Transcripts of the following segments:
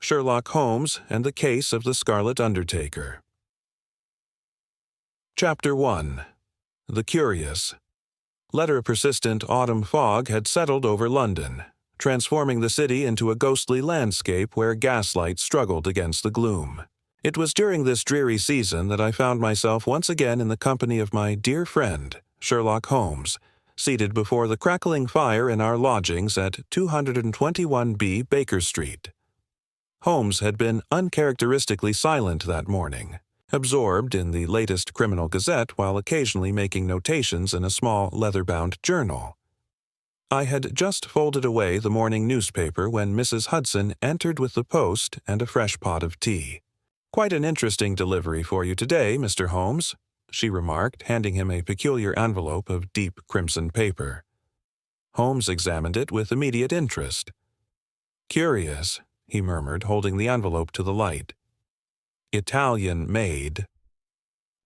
Sherlock Holmes and the Case of the Scarlet Undertaker. Chapter 1. The Curious. Let a persistent autumn fog had settled over London, transforming the city into a ghostly landscape where gaslight struggled against the gloom. It was during this dreary season that I found myself once again in the company of my dear friend, Sherlock Holmes, seated before the crackling fire in our lodgings at 221B Baker Street. Holmes had been uncharacteristically silent that morning, absorbed in the latest criminal gazette while occasionally making notations in a small leather-bound journal. I had just folded away the morning newspaper when Mrs. Hudson entered with the post and a fresh pot of tea. "Quite an interesting delivery for you today, Mr. Holmes," she remarked, handing him a peculiar envelope of deep crimson paper. Holmes examined it with immediate interest. "Curious," he murmured, holding the envelope to the light. "Italian-made.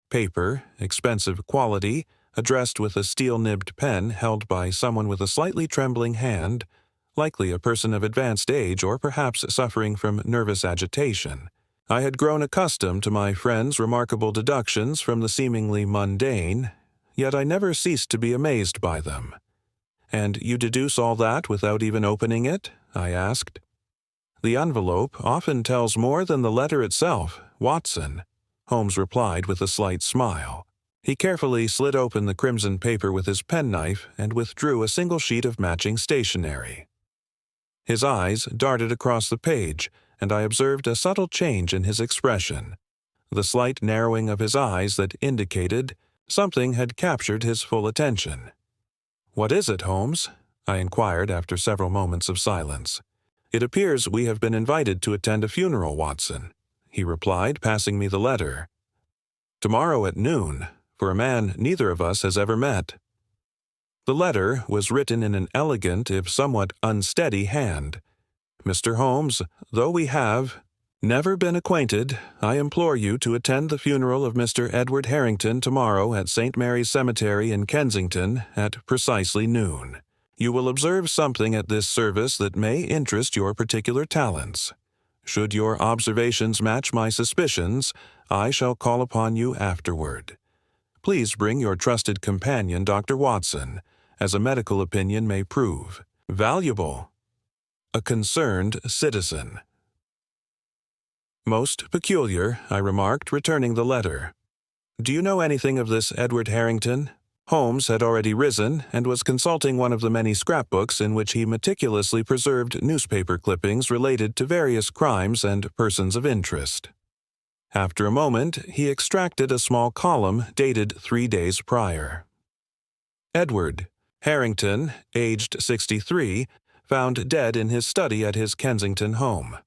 Paper, expensive quality, addressed with a steel-nibbed pen held by someone with a slightly trembling hand, likely a person of advanced age or perhaps suffering from nervous agitation. I had grown accustomed to my friend's remarkable deductions from the seemingly mundane, yet I never ceased to be amazed by them. 'And you deduce all that without even opening it?' I asked. "The envelope often tells more than the letter itself, Watson," Holmes replied with a slight smile. He carefully slid open the crimson paper with his penknife and withdrew a single sheet of matching stationery. His eyes darted across the page, and I observed a subtle change in his expression, the slight narrowing of his eyes that indicated something had captured his full attention. "What is it, Holmes?" I inquired after several moments of silence. "It appears we have been invited to attend a funeral, Watson," he replied, passing me the letter. "Tomorrow at noon, for a man neither of us has ever met." The letter was written in an elegant, if somewhat unsteady hand. "Mr. Holmes, though we have never been acquainted, I implore you to attend the funeral of Mr. Edward Harrington tomorrow at St. Mary's Cemetery in Kensington at precisely noon. You will observe something at this service that may interest your particular talents. Should your observations match my suspicions, I shall call upon you afterward. Please bring your trusted companion, Dr. Watson, as a medical opinion may prove valuable. A concerned citizen." "Most peculiar," I remarked, returning the letter. "Do you know anything of this Edward Harrington?" Holmes had already risen and was consulting one of the many scrapbooks in which he meticulously preserved newspaper clippings related to various crimes and persons of interest. After a moment, he extracted a small column dated 3 days prior. "Edward Harrington, aged 63, found dead in his study at his Kensington home.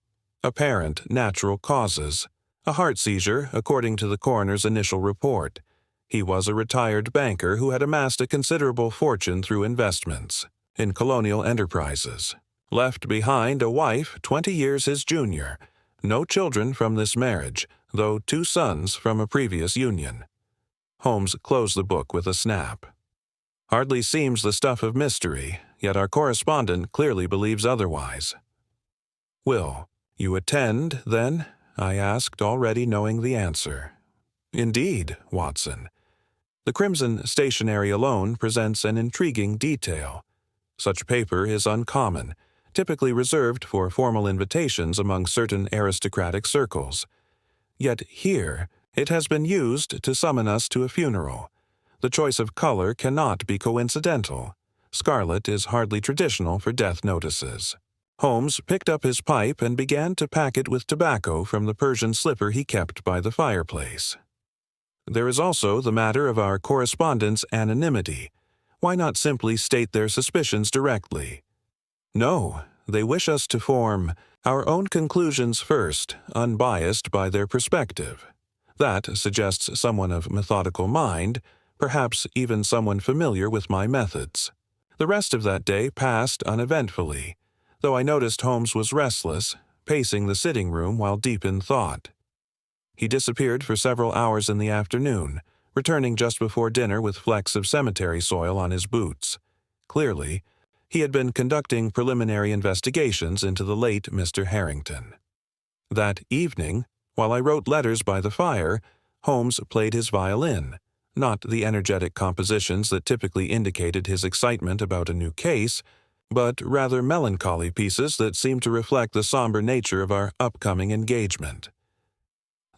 Apparent natural causes. A heart seizure, according to the coroner's initial report. He was a retired banker who had amassed a considerable fortune through investments in colonial enterprises. Left behind a wife 20 years his junior. No children from this marriage, though 2 sons from a previous union." Holmes closed the book with a snap. "Hardly seems the stuff of mystery, yet our correspondent clearly believes otherwise." "Will you attend, then?" I asked, already knowing the answer. "Indeed, Watson. The crimson stationery alone presents an intriguing detail. Such paper is uncommon, typically reserved for formal invitations among certain aristocratic circles. Yet here it has been used to summon us to a funeral. The choice of color cannot be coincidental. Scarlet is hardly traditional for death notices." Holmes picked up his pipe and began to pack it with tobacco from the Persian slipper he kept by the fireplace. "There is also the matter of our correspondents' anonymity. Why not simply state their suspicions directly?" "No, they wish us to form our own conclusions first, unbiased by their perspective. That suggests someone of methodical mind, perhaps even someone familiar with my methods." The rest of that day passed uneventfully, though I noticed Holmes was restless, pacing the sitting room while deep in thought. He disappeared for several hours in the afternoon, returning just before dinner with flecks of cemetery soil on his boots. Clearly, he had been conducting preliminary investigations into the late Mr. Harrington. That evening, while I wrote letters by the fire, Holmes played his violin, not the energetic compositions that typically indicated his excitement about a new case, but rather melancholy pieces that seemed to reflect the somber nature of our upcoming engagement.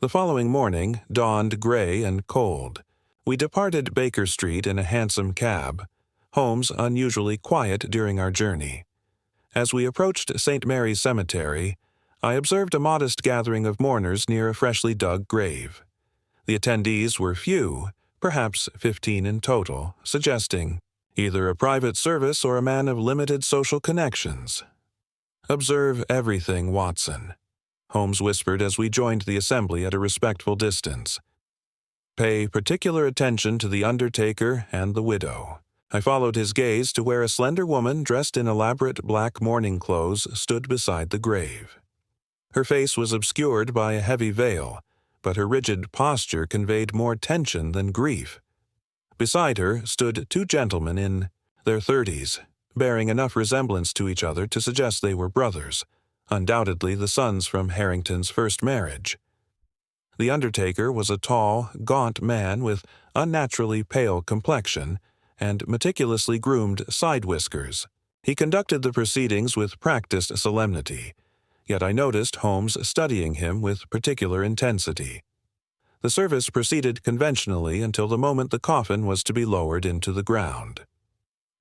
The following morning dawned gray and cold. We departed Baker Street in a hansom cab, Holmes unusually quiet during our journey. As we approached St. Mary's Cemetery, I observed a modest gathering of mourners near a freshly dug grave. The attendees were few, perhaps 15 in total, suggesting either a private service or a man of limited social connections. "Observe everything, Watson," Holmes whispered as we joined the assembly at a respectful distance. "Pay particular attention to the Undertaker and the widow." I followed his gaze to where a slender woman dressed in elaborate black mourning clothes stood beside the grave. Her face was obscured by a heavy veil, but her rigid posture conveyed more tension than grief. Beside her stood two gentlemen in their 30s, bearing enough resemblance to each other to suggest they were brothers, undoubtedly the sons from Harrington's first marriage. The Undertaker was a tall, gaunt man with unnaturally pale complexion and meticulously groomed side whiskers. He conducted the proceedings with practiced solemnity, yet I noticed Holmes studying him with particular intensity. The service proceeded conventionally until the moment the coffin was to be lowered into the ground.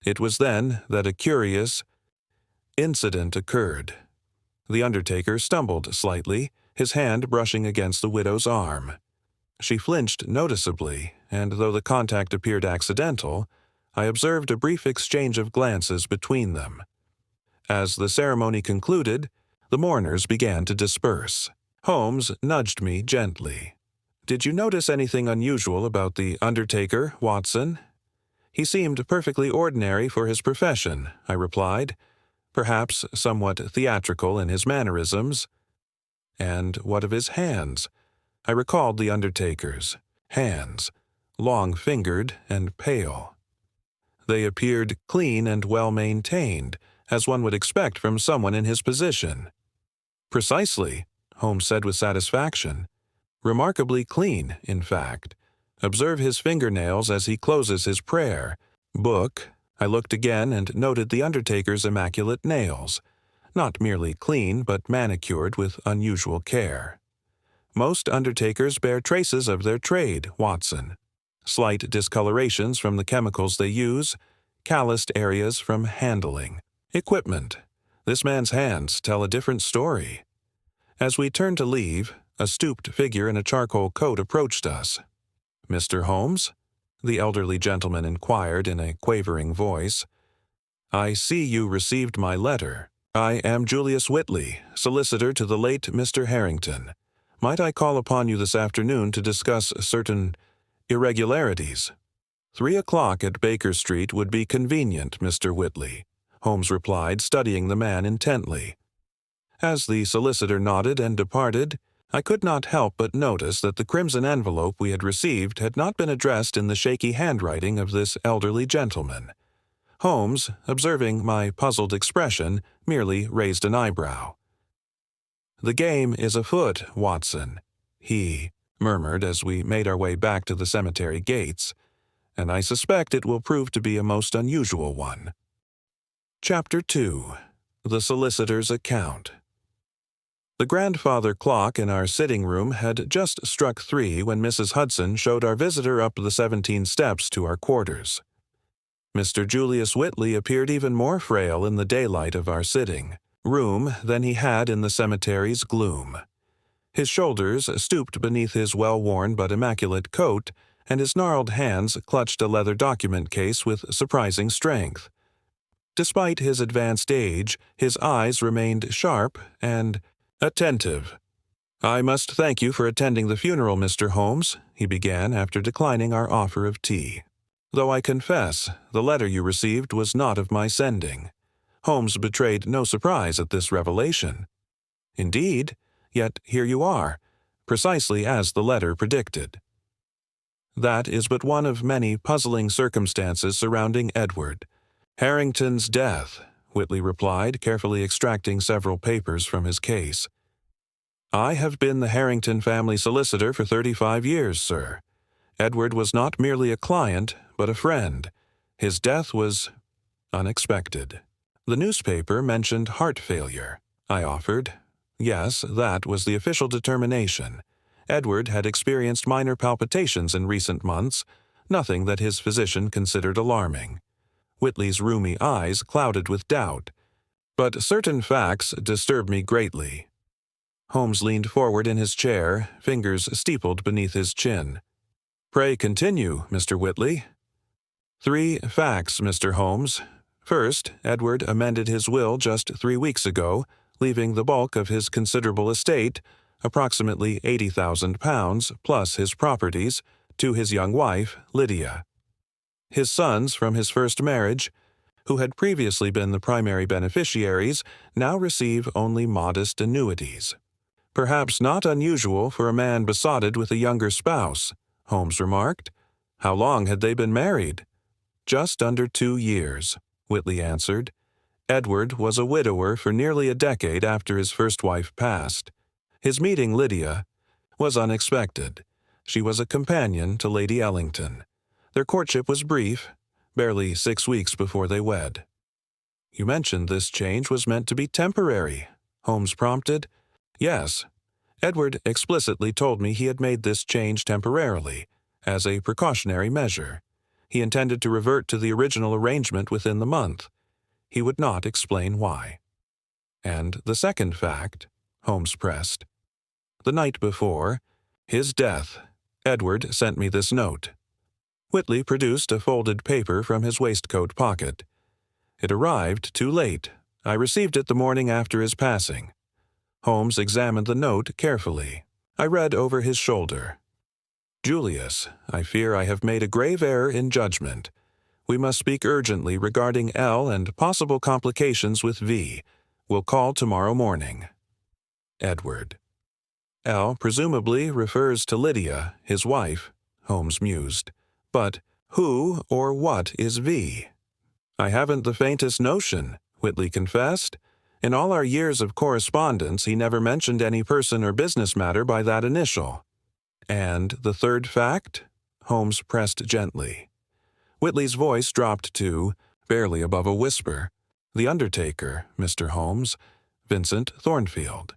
It was then that a curious incident occurred. The Undertaker stumbled slightly, his hand brushing against the widow's arm. She flinched noticeably, and though the contact appeared accidental, I observed a brief exchange of glances between them. As the ceremony concluded, the mourners began to disperse. Holmes nudged me gently. "Did you notice anything unusual about the Undertaker, Watson?" "He seemed perfectly ordinary for his profession," I replied, "perhaps somewhat theatrical in his mannerisms." "And what of his hands?" I recalled the Undertaker's hands, long-fingered and pale. They appeared clean and well-maintained, as one would expect from someone in his position. "Precisely," Holmes said with satisfaction. "Remarkably clean, in fact. Observe his fingernails as he closes his prayer book." I looked again and noted the Undertaker's immaculate nails, not merely clean but manicured with unusual care. "Most Undertakers bear traces of their trade, Watson. Slight discolorations from the chemicals they use, calloused areas from handling. Equipment. This man's hands tell a different story." As we turned to leave, a stooped figure in a charcoal coat approached us. "Mr. Holmes?" the elderly gentleman inquired in a quavering voice. "I see you received my letter. I am Julius Whitley, solicitor to the late Mr. Harrington. Might I call upon you this afternoon to discuss certain irregularities?" 3 o'clock at Baker Street would be convenient, Mr. Whitley," Holmes replied, studying the man intently. As the solicitor nodded and departed, I could not help but notice that the crimson envelope we had received had not been addressed in the shaky handwriting of this elderly gentleman. Holmes, observing my puzzled expression, merely raised an eyebrow. "The game is afoot, Watson," he murmured as we made our way back to the cemetery gates, "and I suspect it will prove to be a most unusual one." Chapter 2. The Solicitor's Account. The grandfather clock in our sitting room had just struck 3 when Mrs. Hudson showed our visitor up the 17 steps to our quarters. Mr. Julius Whitley appeared even more frail in the daylight of our sitting room than he had in the cemetery's gloom. His shoulders stooped beneath his well-worn but immaculate coat, and his gnarled hands clutched a leather document case with surprising strength. Despite his advanced age, his eyes remained sharp and attentive. "I must thank you for attending the funeral, Mr. Holmes," he began after declining our offer of tea. "Though I confess, the letter you received was not of my sending." Holmes betrayed no surprise at this revelation. "Indeed, yet here you are, precisely as the letter predicted." "That is but one of many puzzling circumstances surrounding Edward Harrington's death," Whitley replied, carefully extracting several papers from his case. I have been the Harrington family solicitor for 35 years, sir. Edward was not merely a client, but a friend. His death was unexpected. The newspaper mentioned heart failure. I offered. Yes, that was the official determination. Edward had experienced minor palpitations in recent months, nothing that his physician considered alarming. Whitley's rheumy eyes clouded with doubt. But certain facts disturbed me greatly. Holmes leaned forward in his chair, fingers steepled beneath his chin. Pray continue, Mr. Whitley. 3 facts, Mr. Holmes. First, Edward amended his will just 3 weeks ago, leaving the bulk of his considerable estate, approximately £80,000 plus his properties, to his young wife, Lydia. His sons from his first marriage, who had previously been the primary beneficiaries, now receive only modest annuities. Perhaps not unusual for a man besotted with a younger spouse, Holmes remarked. How long had they been married? Just under 2 years, Whitley answered. Edward was a widower for nearly a decade after his first wife passed. His meeting Lydia was unexpected. She was a companion to Lady Ellington. Their courtship was brief, barely 6 weeks before they wed. You mentioned this change was meant to be temporary, Holmes prompted. Yes. Edward explicitly told me he had made this change temporarily, as a precautionary measure. He intended to revert to the original arrangement within the month. He would not explain why. And the second fact, Holmes pressed. The night before his death, Edward sent me this note. Whitley produced a folded paper from his waistcoat pocket. It arrived too late. I received it the morning after his passing. Holmes examined the note carefully. I read over his shoulder. Julius, I fear I have made a grave error in judgment. We must speak urgently regarding L and possible complications with V. Will call tomorrow morning. Edward. L presumably refers to Lydia, his wife, Holmes mused. But who or what is V? I haven't the faintest notion, Whitley confessed. In all our years of correspondence, he never mentioned any person or business matter by that initial. And the third fact? Holmes pressed gently. Whitley's voice dropped to, barely above a whisper, the Undertaker, Mr. Holmes, Vincent Thornfield.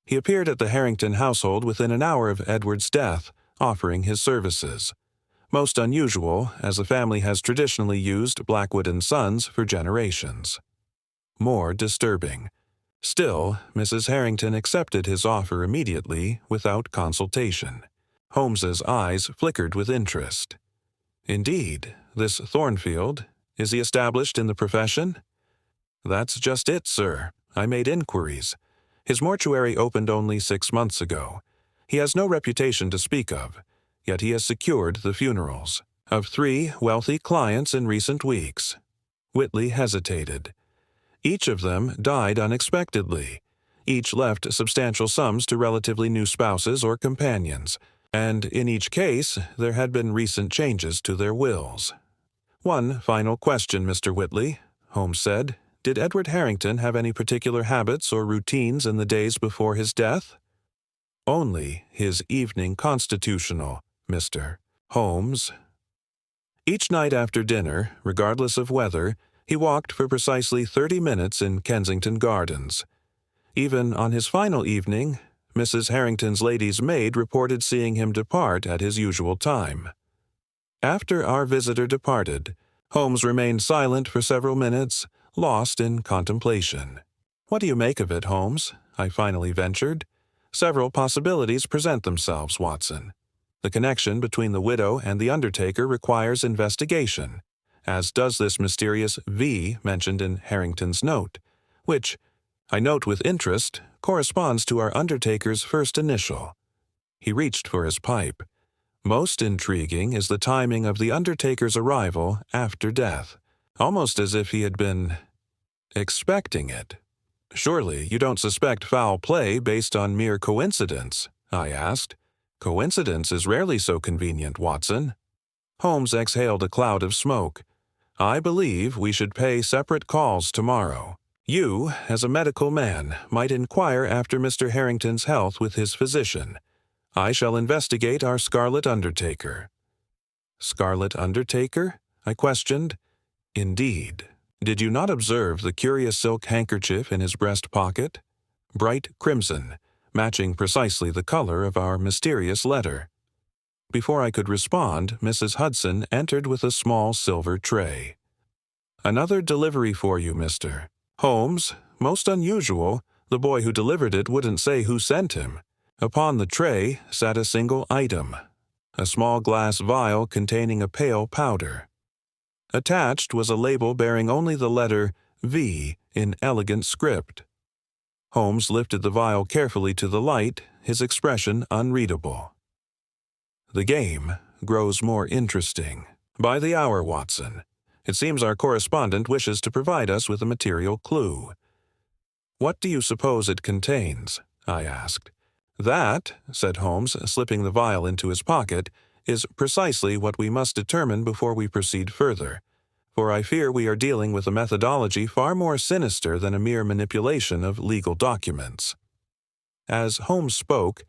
He appeared at the Harrington household within an hour of Edward's death, offering his services. Most unusual, as the family has traditionally used Blackwood & Sons for generations. More disturbing. Still, Mrs. Harrington accepted his offer immediately, without consultation. Holmes's eyes flickered with interest. Indeed, this Thornfield, is he established in the profession? That's just it, sir. I made inquiries. His mortuary opened only 6 months ago. He has no reputation to speak of, yet he has secured the funerals of 3 wealthy clients in recent weeks. Whitley hesitated. Each of them died unexpectedly. Each left substantial sums to relatively new spouses or companions, and in each case there had been recent changes to their wills. One final question, Mr. Whitley, Holmes said. Did Edward Harrington have any particular habits or routines in the days before his death? Only his evening constitutional, Mr. Holmes. Each night after dinner, regardless of weather, he walked for precisely 30 minutes in Kensington Gardens. Even on his final evening, Mrs. Harrington's lady's maid reported seeing him depart at his usual time. After our visitor departed, Holmes remained silent for several minutes, lost in contemplation. What do you make of it, Holmes? I finally ventured. Several possibilities present themselves, Watson. The connection between the widow and the Undertaker requires investigation, as does this mysterious V mentioned in Harrington's note, which, I note with interest, corresponds to our Undertaker's first initial. He reached for his pipe. Most intriguing is the timing of the Undertaker's arrival after death, almost as if he had been expecting it. Surely you don't suspect foul play based on mere coincidence, I asked. Coincidence is rarely so convenient, Watson. Holmes exhaled a cloud of smoke. I believe we should pay separate calls tomorrow. You, as a medical man, might inquire after Mr. Harrington's health with his physician. I shall investigate our Scarlet Undertaker." "Scarlet Undertaker?" I questioned. "Indeed. Did you not observe the curious silk handkerchief in his breast pocket? Bright crimson, matching precisely the color of our mysterious letter." Before I could respond, Mrs. Hudson entered with a small silver tray. "Another delivery for you, Mr. Holmes. Most unusual. The boy who delivered it wouldn't say who sent him." Upon the tray sat a single item, a small glass vial containing a pale powder. Attached was a label bearing only the letter V in elegant script. Holmes lifted the vial carefully to the light, his expression unreadable. "The game grows more interesting. By the hour, Watson. It seems our correspondent wishes to provide us with a material clue." "What do you suppose it contains?" I asked. "That," said Holmes, slipping the vial into his pocket, "is precisely what we must determine before we proceed further, for I fear we are dealing with a methodology far more sinister than a mere manipulation of legal documents." As Holmes spoke,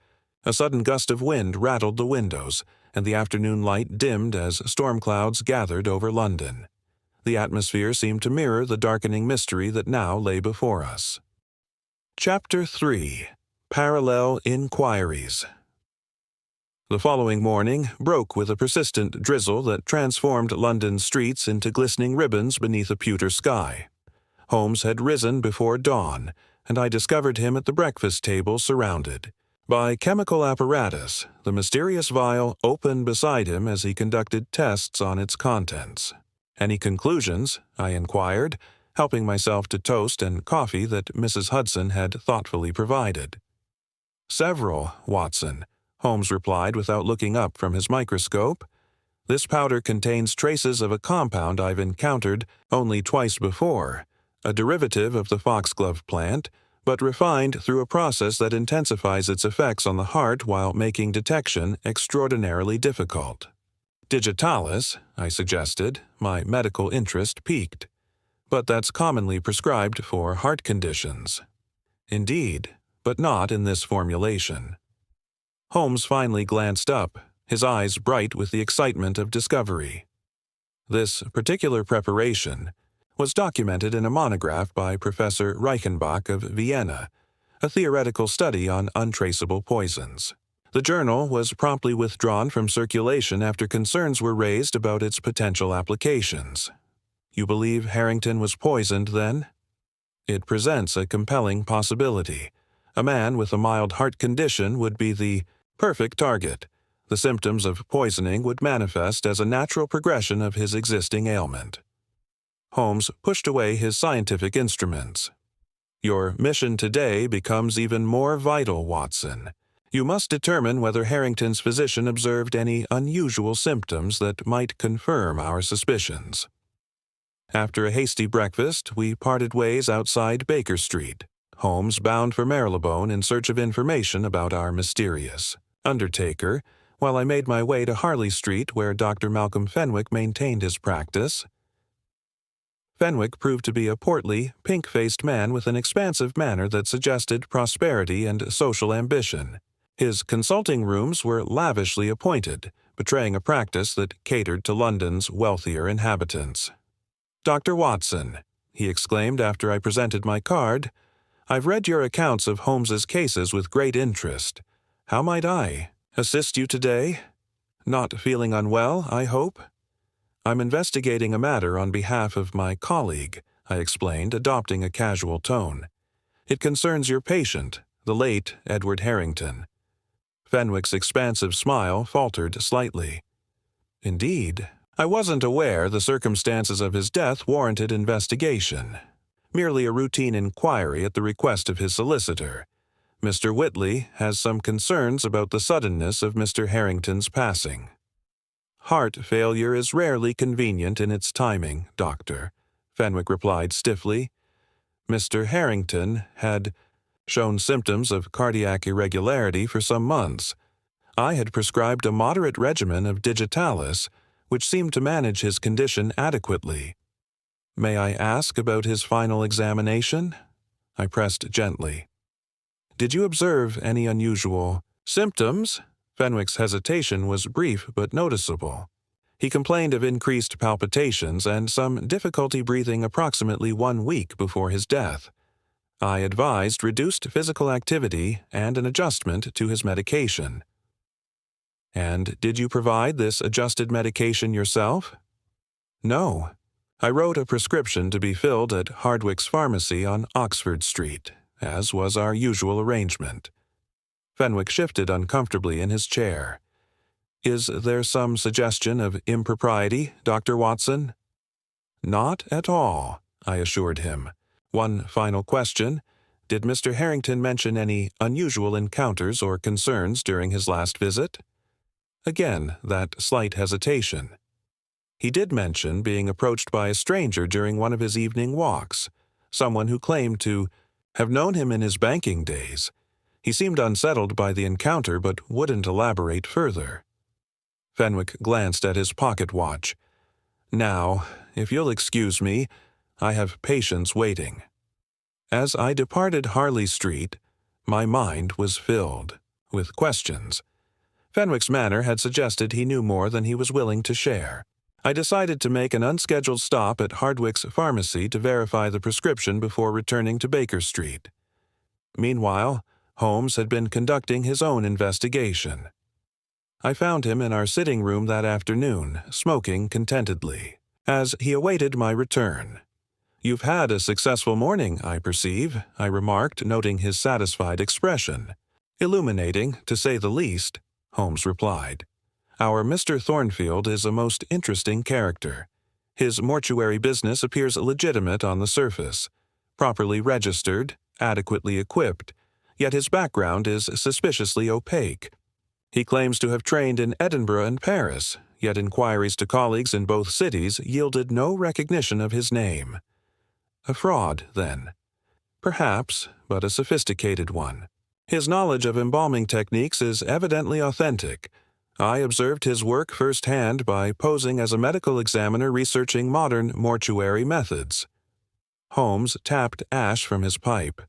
a sudden gust of wind rattled the windows, and the afternoon light dimmed as storm clouds gathered over London. The atmosphere seemed to mirror the darkening mystery that now lay before us. Chapter 3. Parallel Inquiries. The following morning broke with a persistent drizzle that transformed London's streets into glistening ribbons beneath a pewter sky. Holmes had risen before dawn, and I discovered him at the breakfast table surrounded by chemical apparatus, the mysterious vial open beside him as he conducted tests on its contents. "Any conclusions?" I inquired, helping myself to toast and coffee that Mrs. Hudson had thoughtfully provided. "Several, Watson," Holmes replied without looking up from his microscope. "This powder contains traces of a compound I've encountered only twice before, a derivative of the foxglove plant, but refined through a process that intensifies its effects on the heart while making detection extraordinarily difficult." "Digitalis," I suggested, my medical interest piqued. "But that's commonly prescribed for heart conditions." "Indeed, but not in this formulation." Holmes finally glanced up, his eyes bright with the excitement of discovery. This particular preparation was documented in a monograph by Professor Reichenbach of Vienna, a theoretical study on untraceable poisons. The journal was promptly withdrawn from circulation after concerns were raised about its potential applications. "You believe Harrington was poisoned, then?" "It presents a compelling possibility. A man with a mild heart condition would be the perfect target. The symptoms of poisoning would manifest as a natural progression of his existing ailment." Holmes pushed away his scientific instruments. "Your mission today becomes even more vital, Watson. You must determine whether Harrington's physician observed any unusual symptoms that might confirm our suspicions." After a hasty breakfast, we parted ways outside Baker Street, Holmes bound for Marylebone in search of information about our mysterious Undertaker, while I made my way to Harley Street where Dr. Malcolm Fenwick maintained his practice. Fenwick proved to be a portly, pink-faced man with an expansive manner that suggested prosperity and social ambition. His consulting rooms were lavishly appointed, betraying a practice that catered to London's wealthier inhabitants. "Dr. Watson," he exclaimed after I presented my card, "I've read your accounts of Holmes's cases with great interest. How might I assist you today? Not feeling unwell, I hope?" "I'm investigating a matter on behalf of my colleague," I explained, adopting a casual tone. "It concerns your patient, the late Edward Harrington." Fenwick's expansive smile faltered slightly. "Indeed, I wasn't aware the circumstances of his death warranted investigation. Merely a routine inquiry at the request of his solicitor. Mr. Whitley has some concerns about the suddenness of Mr. Harrington's passing." "Heart failure is rarely convenient in its timing, Doctor," Fenwick replied stiffly. "Mr. Harrington had shown symptoms of cardiac irregularity for some months. I had prescribed a moderate regimen of digitalis, which seemed to manage his condition adequately." May I ask about his final examination? I pressed gently. Did you observe any unusual symptoms? Fenwick's hesitation was brief but noticeable. He complained of increased palpitations and some difficulty breathing approximately 1 week before his death. I advised reduced physical activity and an adjustment to his medication. And did you provide this adjusted medication yourself? No. I wrote a prescription to be filled at Hardwick's Pharmacy on Oxford Street, as was our usual arrangement. Fenwick shifted uncomfortably in his chair. Is there some suggestion of impropriety, Dr. Watson? Not at all, I assured him. One final question. Did Mr. Harrington mention any unusual encounters or concerns during his last visit? Again, that slight hesitation. He did mention being approached by a stranger during one of his evening walks, someone who claimed to have known him in his banking days. He seemed unsettled by the encounter but wouldn't elaborate further. Fenwick glanced at his pocket watch. Now, if you'll excuse me, I have patients waiting. As I departed Harley Street, my mind was filled with questions. Fenwick's manner had suggested he knew more than he was willing to share. I decided to make an unscheduled stop at Hardwick's Pharmacy to verify the prescription before returning to Baker Street. Meanwhile, Holmes had been conducting his own investigation. I found him in our sitting room that afternoon, smoking contentedly, as he awaited my return. You've had a successful morning, I perceive, I remarked, noting his satisfied expression. Illuminating, to say the least, Holmes replied. Our Mr. Thornfield is a most interesting character. His mortuary business appears legitimate on the surface, properly registered, adequately equipped, yet his background is suspiciously opaque. He claims to have trained in Edinburgh and Paris, yet inquiries to colleagues in both cities yielded no recognition of his name. A fraud, then. Perhaps, but a sophisticated one. His knowledge of embalming techniques is evidently authentic. I observed his work firsthand by posing as a medical examiner researching modern mortuary methods. Holmes tapped ash from his pipe.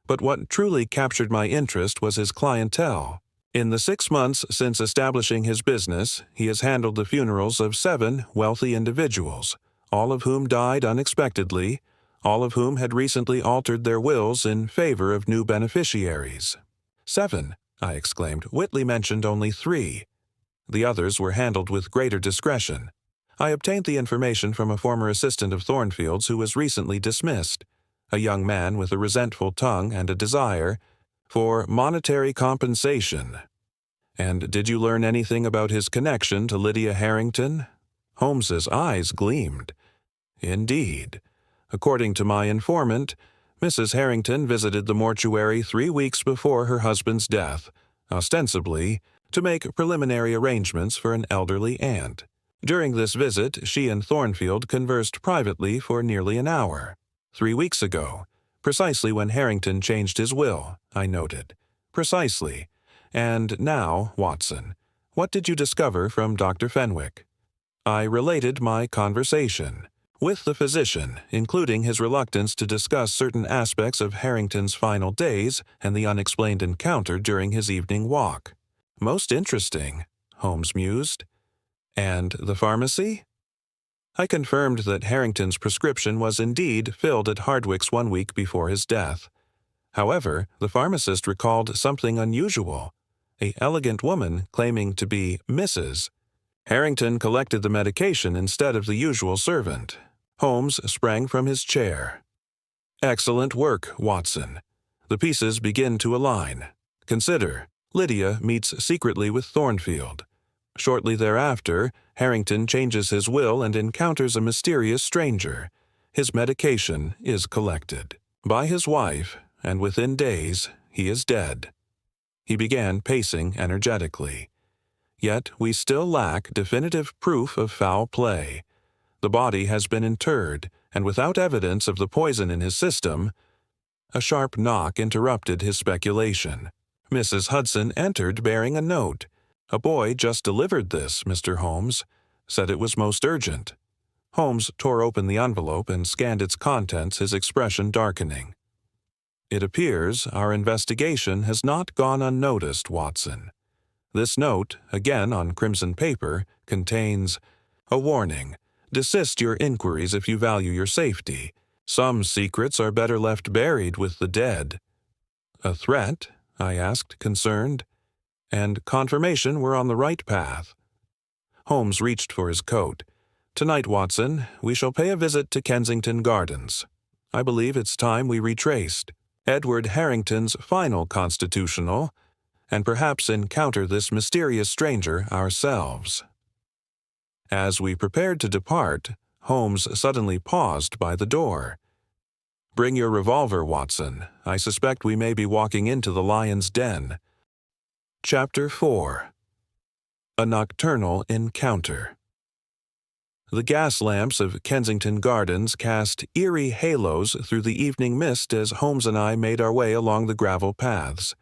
But what truly captured my interest was his clientele. In the 6 months since establishing his business, he has handled the funerals of 7 wealthy individuals, all of whom died unexpectedly, all of whom had recently altered their wills in favor of new beneficiaries. 7, I exclaimed. Whitley mentioned only 3. The others were handled with greater discretion. I obtained the information from a former assistant of Thornfield's who was recently dismissed, a young man with a resentful tongue and a desire for monetary compensation. And did you learn anything about his connection to Lydia Harrington? Holmes's eyes gleamed. Indeed. According to my informant, Mrs. Harrington visited the mortuary 3 weeks before her husband's death, ostensibly to make preliminary arrangements for an elderly aunt. During this visit, she and Thornfield conversed privately for nearly an hour. 3 weeks ago, precisely when Harrington changed his will, I noted. Precisely. And now, Watson, what did you discover from Dr. Fenwick? I related my conversation with the physician, including his reluctance to discuss certain aspects of Harrington's final days and the unexplained encounter during his evening walk. Most interesting, Holmes mused. And the pharmacy? I confirmed that Harrington's prescription was indeed filled at Hardwick's 1 week before his death. However, the pharmacist recalled something unusual. An elegant woman claiming to be Mrs. Harrington collected the medication instead of the usual servant. Holmes sprang from his chair. Excellent work, Watson. The pieces begin to align. Consider, Lydia meets secretly with Thornfield. Shortly thereafter, Harrington changes his will and encounters a mysterious stranger. His medication is collected by his wife, and within days, he is dead. He began pacing energetically. Yet we still lack definitive proof of foul play. The body has been interred, and without evidence of the poison in his system. A sharp knock interrupted his speculation. Mrs. Hudson entered bearing a note. A boy just delivered this, Mr. Holmes. Said it was most urgent. Holmes tore open the envelope and scanned its contents, his expression darkening. "It appears our investigation has not gone unnoticed, Watson. This note, again on crimson paper, contains a warning. Desist your inquiries if you value your safety. Some secrets are better left buried with the dead." "A threat?" I asked, concerned. "And confirmation we're on the right path." Holmes reached for his coat. "Tonight, Watson, we shall pay a visit to Kensington Gardens. I believe it's time we retraced Edward Harrington's final constitutional, and perhaps encounter this mysterious stranger ourselves." As we prepared to depart, Holmes suddenly paused by the door. "Bring your revolver, Watson. I suspect we may be walking into the lion's den." Chapter 4. A Nocturnal Encounter. The gas lamps of Kensington Gardens cast eerie halos through the evening mist as Holmes and I made our way along the gravel paths.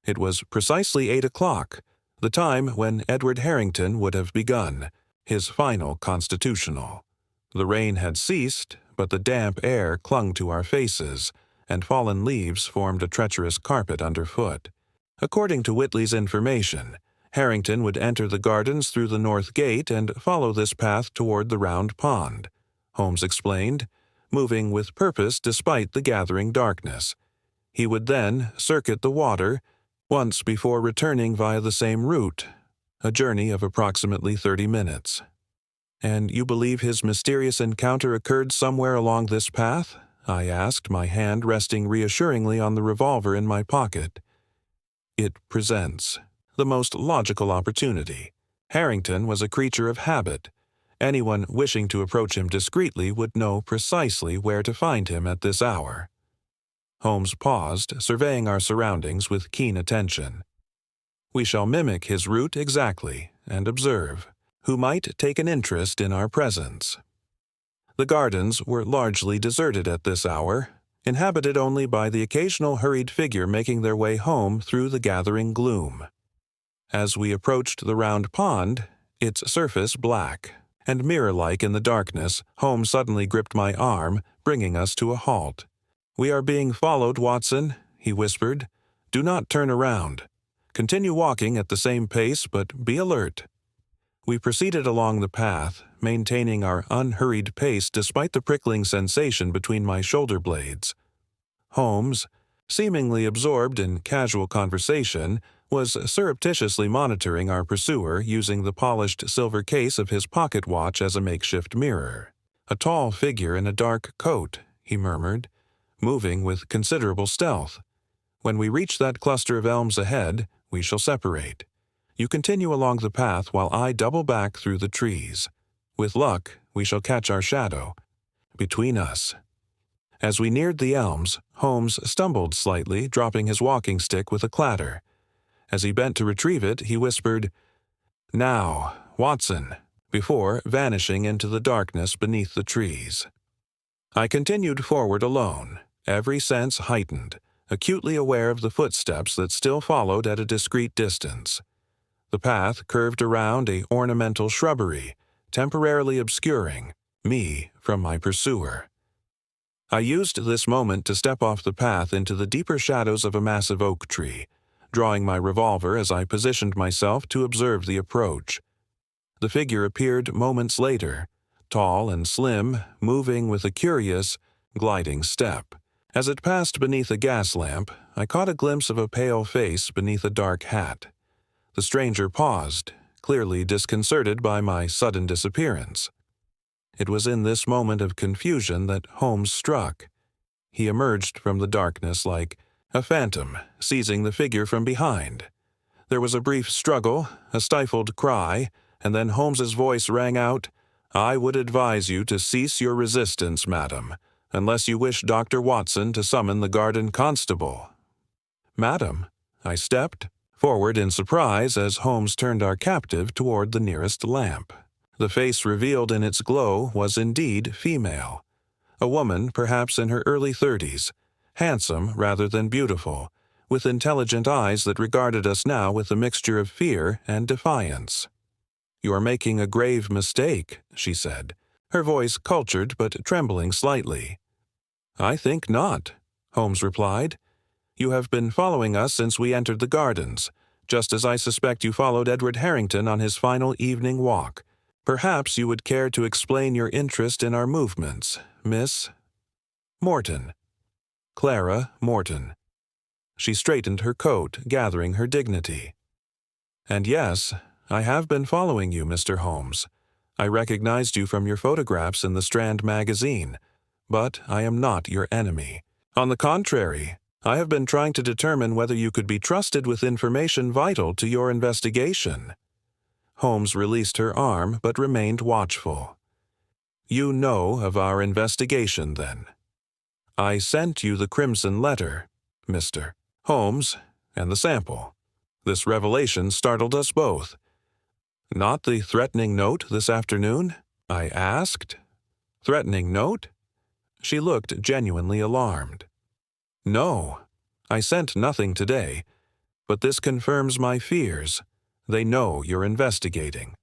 It was precisely 8 o'clock, the time when Edward Harrington would have begun his final constitutional. The rain had ceased, but the damp air clung to our faces, and fallen leaves formed a treacherous carpet underfoot. According to Whitley's information, Harrington would enter the gardens through the north gate and follow this path toward the round pond, Holmes explained, moving with purpose despite the gathering darkness. He would then circuit the water once before returning via the same route, a journey of approximately 30 minutes. "And you believe his mysterious encounter occurred somewhere along this path?" I asked, my hand resting reassuringly on the revolver in my pocket. "It presents the most logical opportunity. Harrington was a creature of habit. Anyone wishing to approach him discreetly would know precisely where to find him at this hour." Holmes paused, surveying our surroundings with keen attention. "We shall mimic his route exactly, and observe who might take an interest in our presence." The gardens were largely deserted at this hour, inhabited only by the occasional hurried figure making their way home through the gathering gloom. As we approached the round pond, its surface black, and mirror-like in the darkness, Holmes suddenly gripped my arm, bringing us to a halt. "We are being followed, Watson," he whispered. "Do not turn around. Continue walking at the same pace, but be alert." We proceeded along the path, maintaining our unhurried pace despite the prickling sensation between my shoulder blades. Holmes, seemingly absorbed in casual conversation, was surreptitiously monitoring our pursuer using the polished silver case of his pocket watch as a makeshift mirror. "A tall figure in a dark coat," he murmured, moving with considerable stealth. "When we reach that cluster of elms ahead, we shall separate. You continue along the path while I double back through the trees. With luck, we shall catch our shadow between us." As we neared the elms, Holmes stumbled slightly, dropping his walking stick with a clatter. As he bent to retrieve it, he whispered, "Now, Watson," before vanishing into the darkness beneath the trees. I continued forward alone, every sense heightened, acutely aware of the footsteps that still followed at a discreet distance. The path curved around a ornamental shrubbery, temporarily obscuring me from my pursuer. I used this moment to step off the path into the deeper shadows of a massive oak tree, drawing my revolver as I positioned myself to observe the approach. The figure appeared moments later, tall and slim, moving with a curious, gliding step. As it passed beneath a gas lamp, I caught a glimpse of a pale face beneath a dark hat. The stranger paused, clearly disconcerted by my sudden disappearance. It was in this moment of confusion that Holmes struck. He emerged from the darkness like a phantom, seizing the figure from behind. There was a brief struggle, a stifled cry, and then Holmes's voice rang out, "I would advise you to cease your resistance, madam, unless you wish Dr. Watson to summon the garden constable." "Madam?" I stepped forward in surprise as Holmes turned our captive toward the nearest lamp. The face revealed in its glow was indeed female. A woman, perhaps in her early 30s, handsome rather than beautiful, with intelligent eyes that regarded us now with a mixture of fear and defiance. "You are making a grave mistake," she said. her voice cultured but trembling slightly. "I think not," Holmes replied. "You have been following us since we entered the gardens, just as I suspect you followed Edward Harrington on his final evening walk. Perhaps you would care to explain your interest in our movements, Miss Morton." Clara Morton. She straightened her coat, gathering her dignity. "And yes, I have been following you, Mr. Holmes. I recognized you from your photographs in the Strand magazine, but I am not your enemy. On the contrary, I have been trying to determine whether you could be trusted with information vital to your investigation." Holmes released her arm but remained watchful. "You know of our investigation, then. I sent you the crimson letter, Mr. Holmes, and the sample. This revelation startled us both." "Not the threatening note this afternoon?" I asked. "Threatening note?" She looked genuinely alarmed. "No, I sent nothing today, but this confirms my fears. They know you're investigating."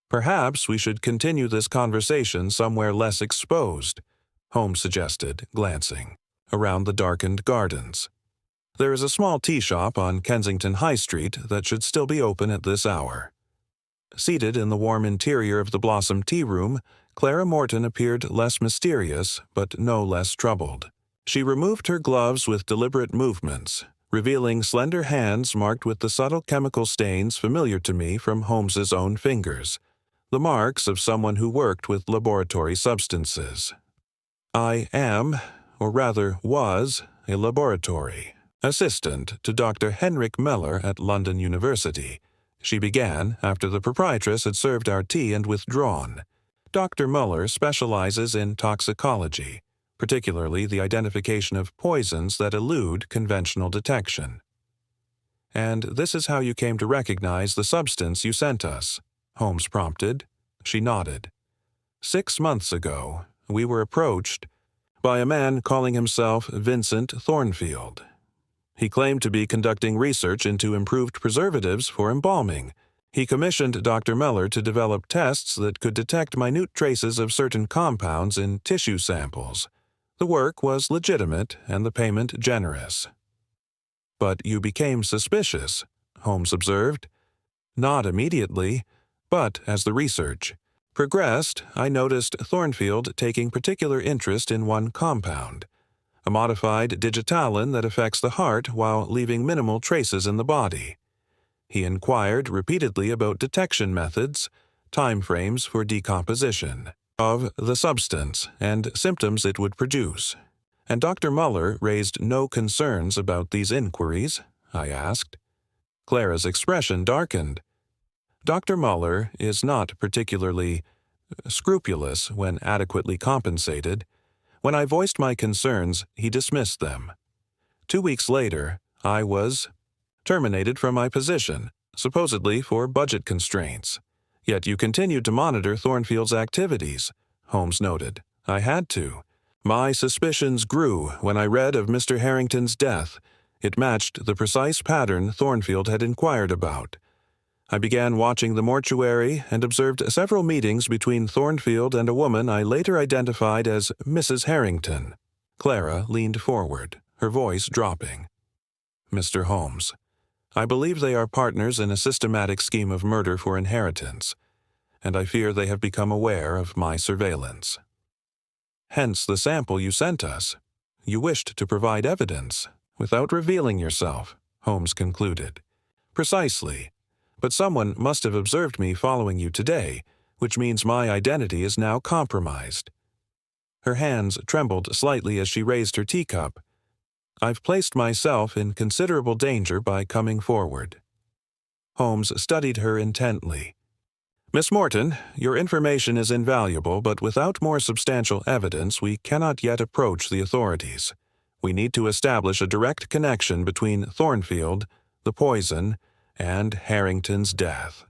"Perhaps we should continue this conversation somewhere less exposed," Holmes suggested, glancing around the darkened gardens. "There is a small tea shop on Kensington High Street that should still be open at this hour." Seated in the warm interior of the Blossom Tea Room, Clara Morton appeared less mysterious, but no less troubled. She removed her gloves with deliberate movements, revealing slender hands marked with the subtle chemical stains familiar to me from Holmes's own fingers, the marks of someone who worked with laboratory substances. "I am, or rather was, a laboratory assistant to Dr. Henrik Meller at London University," she began after the proprietress had served our tea and withdrawn. "Dr. Muller specializes in toxicology, particularly the identification of poisons that elude conventional detection." "And this is how you came to recognize the substance you sent us," Holmes prompted. She nodded. "6 months ago, we were approached by a man calling himself Vincent Thornfield. He claimed to be conducting research into improved preservatives for embalming. He commissioned Dr. Meller to develop tests that could detect minute traces of certain compounds in tissue samples. The work was legitimate and the payment generous." "But you became suspicious," Holmes observed. "Not immediately, but as the research progressed, I noticed Thornfield taking particular interest in one compound, a modified digitalin that affects the heart while leaving minimal traces in the body. He inquired repeatedly about detection methods, timeframes for decomposition of the substance, and symptoms it would produce. And Dr. Muller raised no concerns about these inquiries?" I asked. Clara's expression darkened. "Dr. Muller is not particularly scrupulous when adequately compensated. When I voiced my concerns, he dismissed them. 2 weeks later, I was terminated from my position, supposedly for budget constraints. Yet you continued to monitor Thornfield's activities," Holmes noted. "I had to. My suspicions grew when I read of Mr. Harrington's death. It matched the precise pattern Thornfield had inquired about. I began watching the mortuary and observed several meetings between Thornfield and a woman I later identified as Mrs. Harrington." Clara leaned forward, her voice dropping. "Mr. Holmes, I believe they are partners in a systematic scheme of murder for inheritance, and I fear they have become aware of my surveillance. Hence the sample you sent us. You wished to provide evidence, without revealing yourself," Holmes concluded. "Precisely. But someone must have observed me following you today, which means my identity is now compromised." Her hands trembled slightly as she raised her teacup. "I've placed myself in considerable danger by coming forward." Holmes studied her intently. "Miss Morton, your information is invaluable, but without more substantial evidence, we cannot yet approach the authorities. We need to establish a direct connection between Thornfield, the poison, and Harrington's death.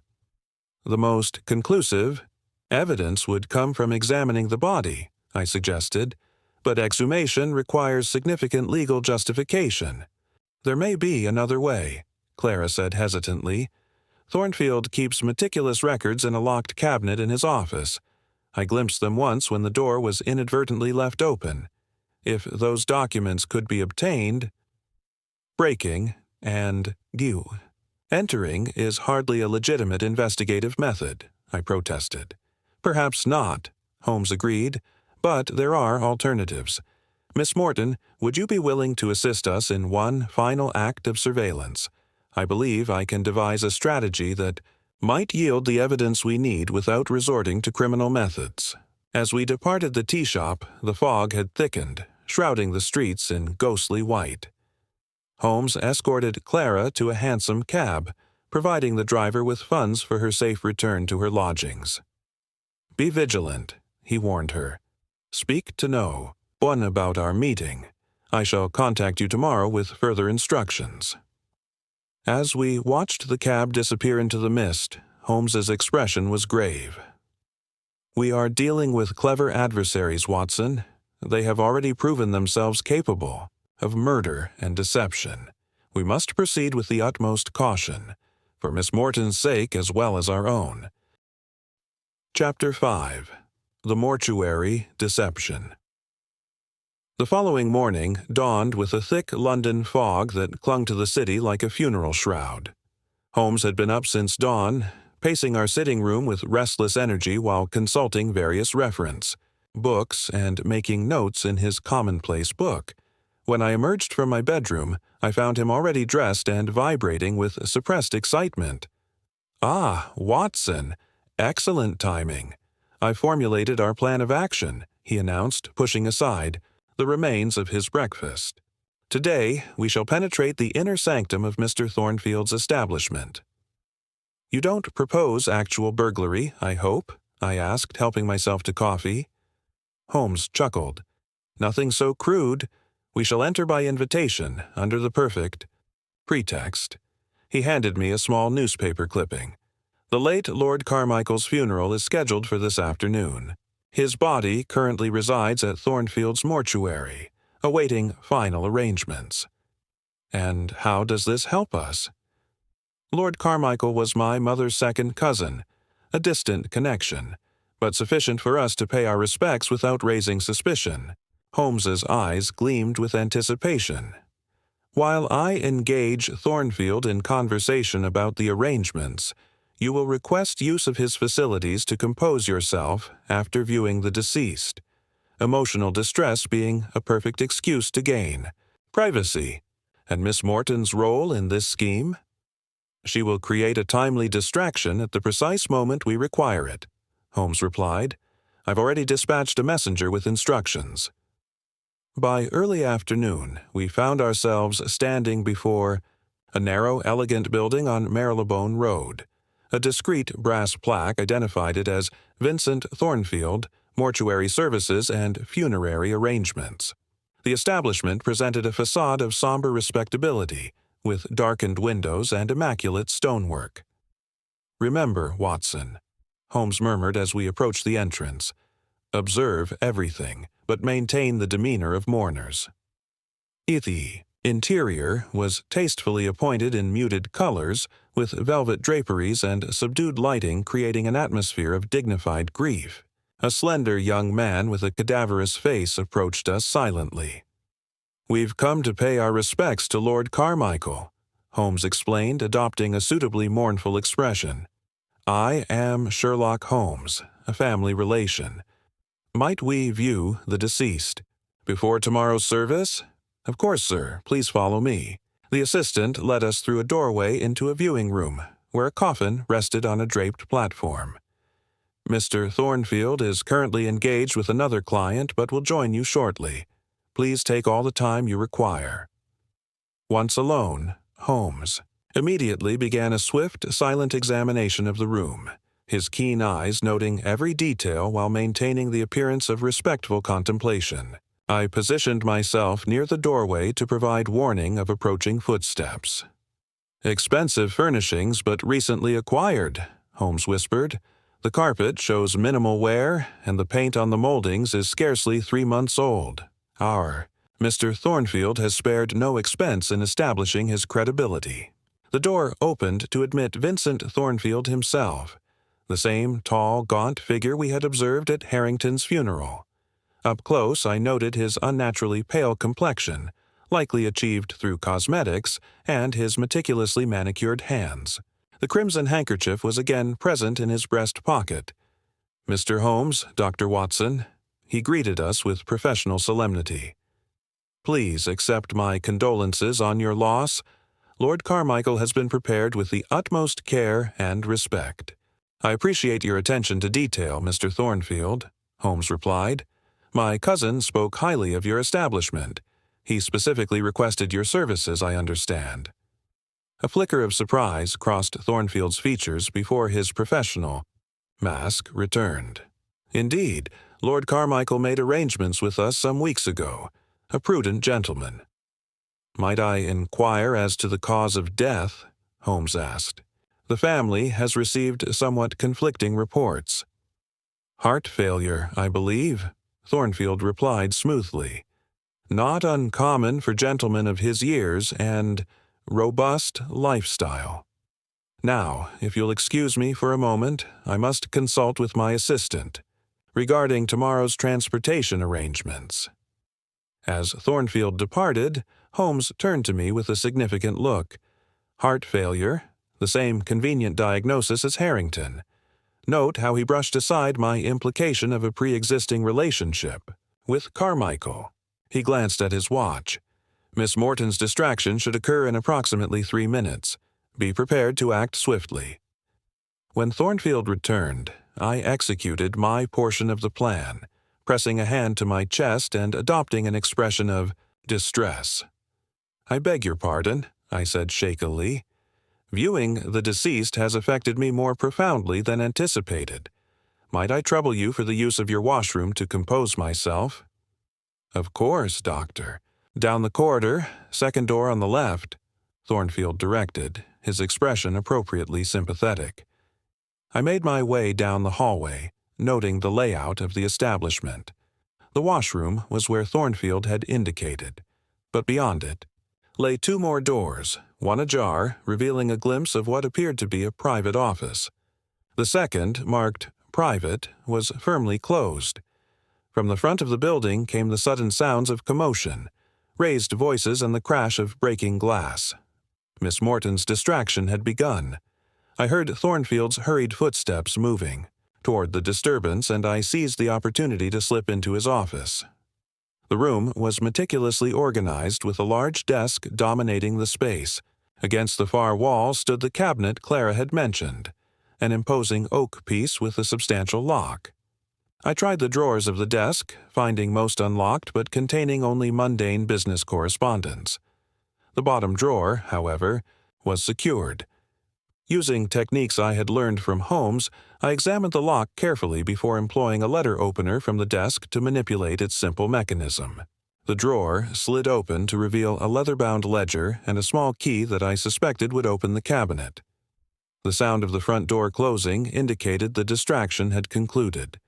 The most conclusive evidence would come from examining the body," I suggested, "but exhumation requires significant legal justification." "There may be another way," Clara said hesitantly. "Thornfield keeps meticulous records in a locked cabinet in his office. I glimpsed them once when the door was inadvertently left open. If those documents could be obtained... Breaking and you. Entering is hardly a legitimate investigative method, I protested. Perhaps not, Holmes agreed, but there are alternatives. Miss Morton, would you be willing to assist us in one final act of surveillance? I believe I can devise a strategy that might yield the evidence we need without resorting to criminal methods. As we departed the tea shop, the fog had thickened, shrouding the streets in ghostly white. Holmes escorted Clara to a hansom cab, providing the driver with funds for her safe return to her lodgings. Be vigilant, he warned her. Speak to no one about our meeting. I shall contact you tomorrow with further instructions. As we watched the cab disappear into the mist, Holmes's expression was grave. We are dealing with clever adversaries, Watson. They have already proven themselves capable of murder and deception. We must proceed with the utmost caution, for Miss Morton's sake as well as our own. Chapter 5. The Mortuary Deception. The following morning dawned with a thick London fog that clung to the city like a funeral shroud. Holmes had been up since dawn, pacing our sitting room with restless energy while consulting various reference books and making notes in his commonplace book. When I emerged from my bedroom, I found him already dressed and vibrating with suppressed excitement. Ah, Watson! Excellent timing. I formulated our plan of action, he announced, pushing aside the remains of his breakfast. Today, we shall penetrate the inner sanctum of Mr. Thornfield's establishment. You don't propose actual burglary, I hope? I asked, helping myself to coffee. Holmes chuckled. Nothing so crude. We shall enter by invitation, under the perfect pretext. He handed me a small newspaper clipping. The late Lord Carmichael's funeral is scheduled for this afternoon. His body currently resides at Thornfield's mortuary, awaiting final arrangements. And how does this help us? Lord Carmichael was my mother's second cousin, a distant connection, but sufficient for us to pay our respects without raising suspicion. Holmes's eyes gleamed with anticipation. While I engage Thornfield in conversation about the arrangements, you will request use of his facilities to compose yourself after viewing the deceased, emotional distress being a perfect excuse to gain privacy. And Miss Morton's role in this scheme? She will create a timely distraction at the precise moment we require it, Holmes replied. I've already dispatched a messenger with instructions. By early afternoon, we found ourselves standing before a narrow, elegant building on Marylebone Road. A discreet brass plaque identified it as Vincent Thornfield, Mortuary Services and Funerary Arrangements. The establishment presented a facade of somber respectability, with darkened windows and immaculate stonework. Remember, Watson, Holmes murmured as we approached the entrance. Observe everything, but maintain the demeanor of mourners. The interior was tastefully appointed in muted colors, with velvet draperies and subdued lighting creating an atmosphere of dignified grief. A slender young man with a cadaverous face approached us silently. We've come to pay our respects to Lord Carmichael, Holmes explained, adopting a suitably mournful expression. I am Sherlock Holmes, a family relation. Might we view the deceased before tomorrow's service? Of course, sir. Please follow me. The assistant led us through a doorway into a viewing room, where a coffin rested on a draped platform. Mr. Thornfield is currently engaged with another client but will join you shortly. Please take all the time you require. Once alone, Holmes immediately began a swift, silent examination of the room, his keen eyes noting every detail while maintaining the appearance of respectful contemplation. I positioned myself near the doorway to provide warning of approaching footsteps. Expensive furnishings but recently acquired, Holmes whispered. The carpet shows minimal wear, and the paint on the moldings is scarcely 3 months old. Mr. Thornfield has spared no expense in establishing his credibility. The door opened to admit Vincent Thornfield himself. the same tall, gaunt figure we had observed at Harrington's funeral. Up close, I noted his unnaturally pale complexion, likely achieved through cosmetics, and his meticulously manicured hands. The crimson handkerchief was again present in his breast pocket. "Mr. Holmes, Dr. Watson," he greeted us with professional solemnity. "Please accept my condolences on your loss. Lord Carmichael has been prepared with the utmost care and respect." "I appreciate your attention to detail, Mr. Thornfield," Holmes replied. "My cousin spoke highly of your establishment. He specifically requested your services, I understand." A flicker of surprise crossed Thornfield's features before his professional mask returned. "Indeed, Lord Carmichael made arrangements with us some weeks ago. A prudent gentleman." "Might I inquire as to the cause of death?" Holmes asked. "The family has received somewhat conflicting reports." "Heart failure, I believe," Thornfield replied smoothly. "Not uncommon for gentlemen of his years and robust lifestyle. Now, if you'll excuse me for a moment, I must consult with my assistant regarding tomorrow's transportation arrangements." As Thornfield departed, Holmes turned to me with a significant look. "Heart failure, the same convenient diagnosis as Harrington. Note how he brushed aside my implication of a pre-existing relationship with Carmichael." He glanced at his watch. "Miss Morton's distraction should occur in approximately 3 minutes. Be prepared to act swiftly." When Thornfield returned, I executed my portion of the plan, pressing a hand to my chest and adopting an expression of distress. "I beg your pardon," I said shakily. "Viewing the deceased has affected me more profoundly than anticipated. Might I trouble you for the use of your washroom to compose myself?" "Of course, Doctor. Down the corridor, second door on the left," Thornfield directed, his expression appropriately sympathetic. I made my way down the hallway, noting the layout of the establishment. The washroom was where Thornfield had indicated, but beyond it lay 2 more doors, one ajar, revealing a glimpse of what appeared to be a private office. The second, marked "private," was firmly closed. From the front of the building came the sudden sounds of commotion, raised voices and the crash of breaking glass. Miss Morton's distraction had begun. I heard Thornfield's hurried footsteps moving toward the disturbance, and I seized the opportunity to slip into his office. The room was meticulously organized with a large desk dominating the space. Against the far wall stood the cabinet Clara had mentioned, an imposing oak piece with a substantial lock. I tried the drawers of the desk, finding most unlocked but containing only mundane business correspondence. The bottom drawer, however, was secured. Using techniques I had learned from Holmes, I examined the lock carefully before employing a letter opener from the desk to manipulate its simple mechanism. The drawer slid open to reveal a leather-bound ledger and a small key that I suspected would open the cabinet. The sound of the front door closing indicated the distraction had concluded.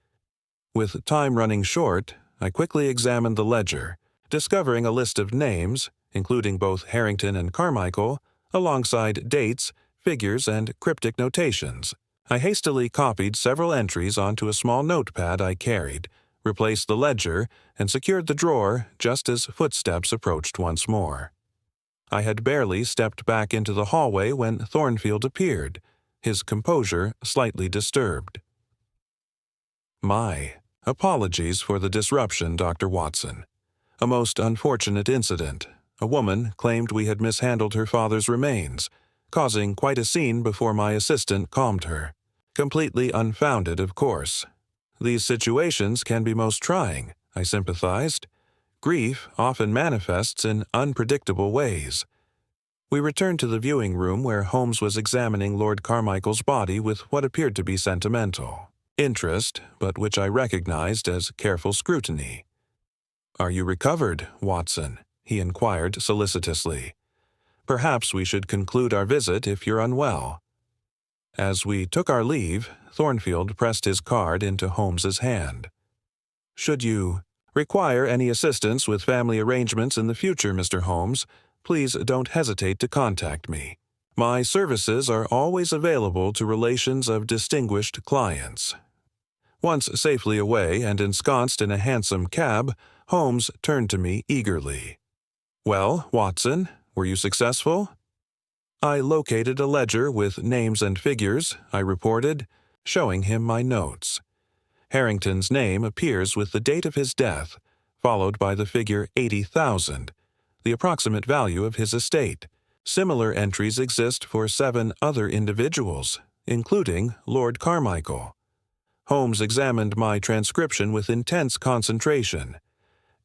With time running short, I quickly examined the ledger, discovering a list of names, including both Harrington and Carmichael, alongside dates, figures, and cryptic notations. I hastily copied several entries onto a small notepad I carried, replaced the ledger, and secured the drawer just as footsteps approached once more. I had barely stepped back into the hallway when Thornfield appeared, his composure slightly disturbed. "My apologies for the disruption, Dr. Watson. A most unfortunate incident. A woman claimed we had mishandled her father's remains, causing quite a scene before my assistant calmed her. Completely unfounded, of course. These situations can be most trying," I sympathized. "Grief often manifests in unpredictable ways." We returned to the viewing room where Holmes was examining Lord Carmichael's body with what appeared to be sentimental interest, but which I recognized as careful scrutiny. "Are you recovered, Watson?" he inquired solicitously. "Perhaps we should conclude our visit if you're unwell." As we took our leave, Thornfield pressed his card into Holmes's hand. "Should you require any assistance with family arrangements in the future, Mr. Holmes, please don't hesitate to contact me. My services are always available to relations of distinguished clients." Once safely away and ensconced in a hansom cab, Holmes turned to me eagerly. "Well, Watson, were you successful?" "I located a ledger with names and figures," I reported, showing him my notes. Harrington's name appears with the date of his death, followed by the figure 80,000, the approximate value of his estate. Similar entries exist for 7 other individuals, including Lord Carmichael. Holmes examined my transcription with intense concentration.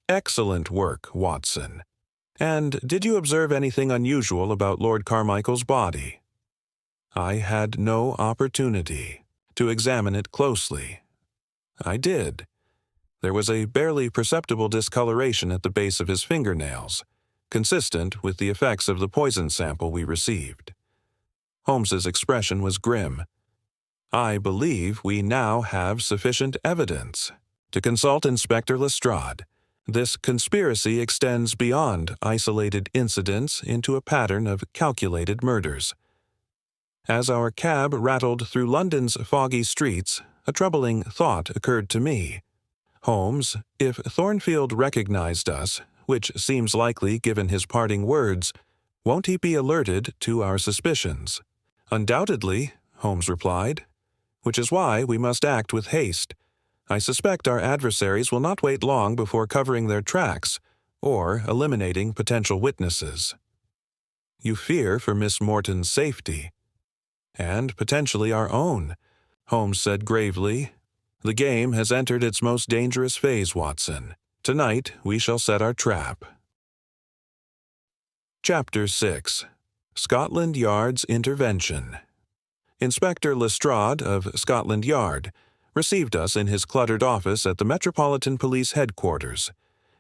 "Excellent work, Watson. And did you observe anything unusual about Lord Carmichael's body?" I had no opportunity to examine it closely. I did. There was a barely perceptible discoloration at the base of his fingernails, consistent with the effects of the poison sample we received. Holmes's expression was grim. "I believe we now have sufficient evidence to consult Inspector Lestrade. This conspiracy extends beyond isolated incidents into a pattern of calculated murders." As our cab rattled through London's foggy streets, a troubling thought occurred to me. "Holmes, if Thornfield recognized us, which seems likely given his parting words, won't he be alerted to our suspicions?" "Undoubtedly," Holmes replied, "which is why we must act with haste. I suspect our adversaries will not wait long before covering their tracks or eliminating potential witnesses." "You fear for Miss Morton's safety." "And potentially our own," Holmes said gravely. "The game has entered its most dangerous phase, Watson. Tonight we shall set our trap." Chapter 6. Scotland Yard's Intervention. Inspector Lestrade of Scotland Yard received us in his cluttered office at the Metropolitan Police Headquarters,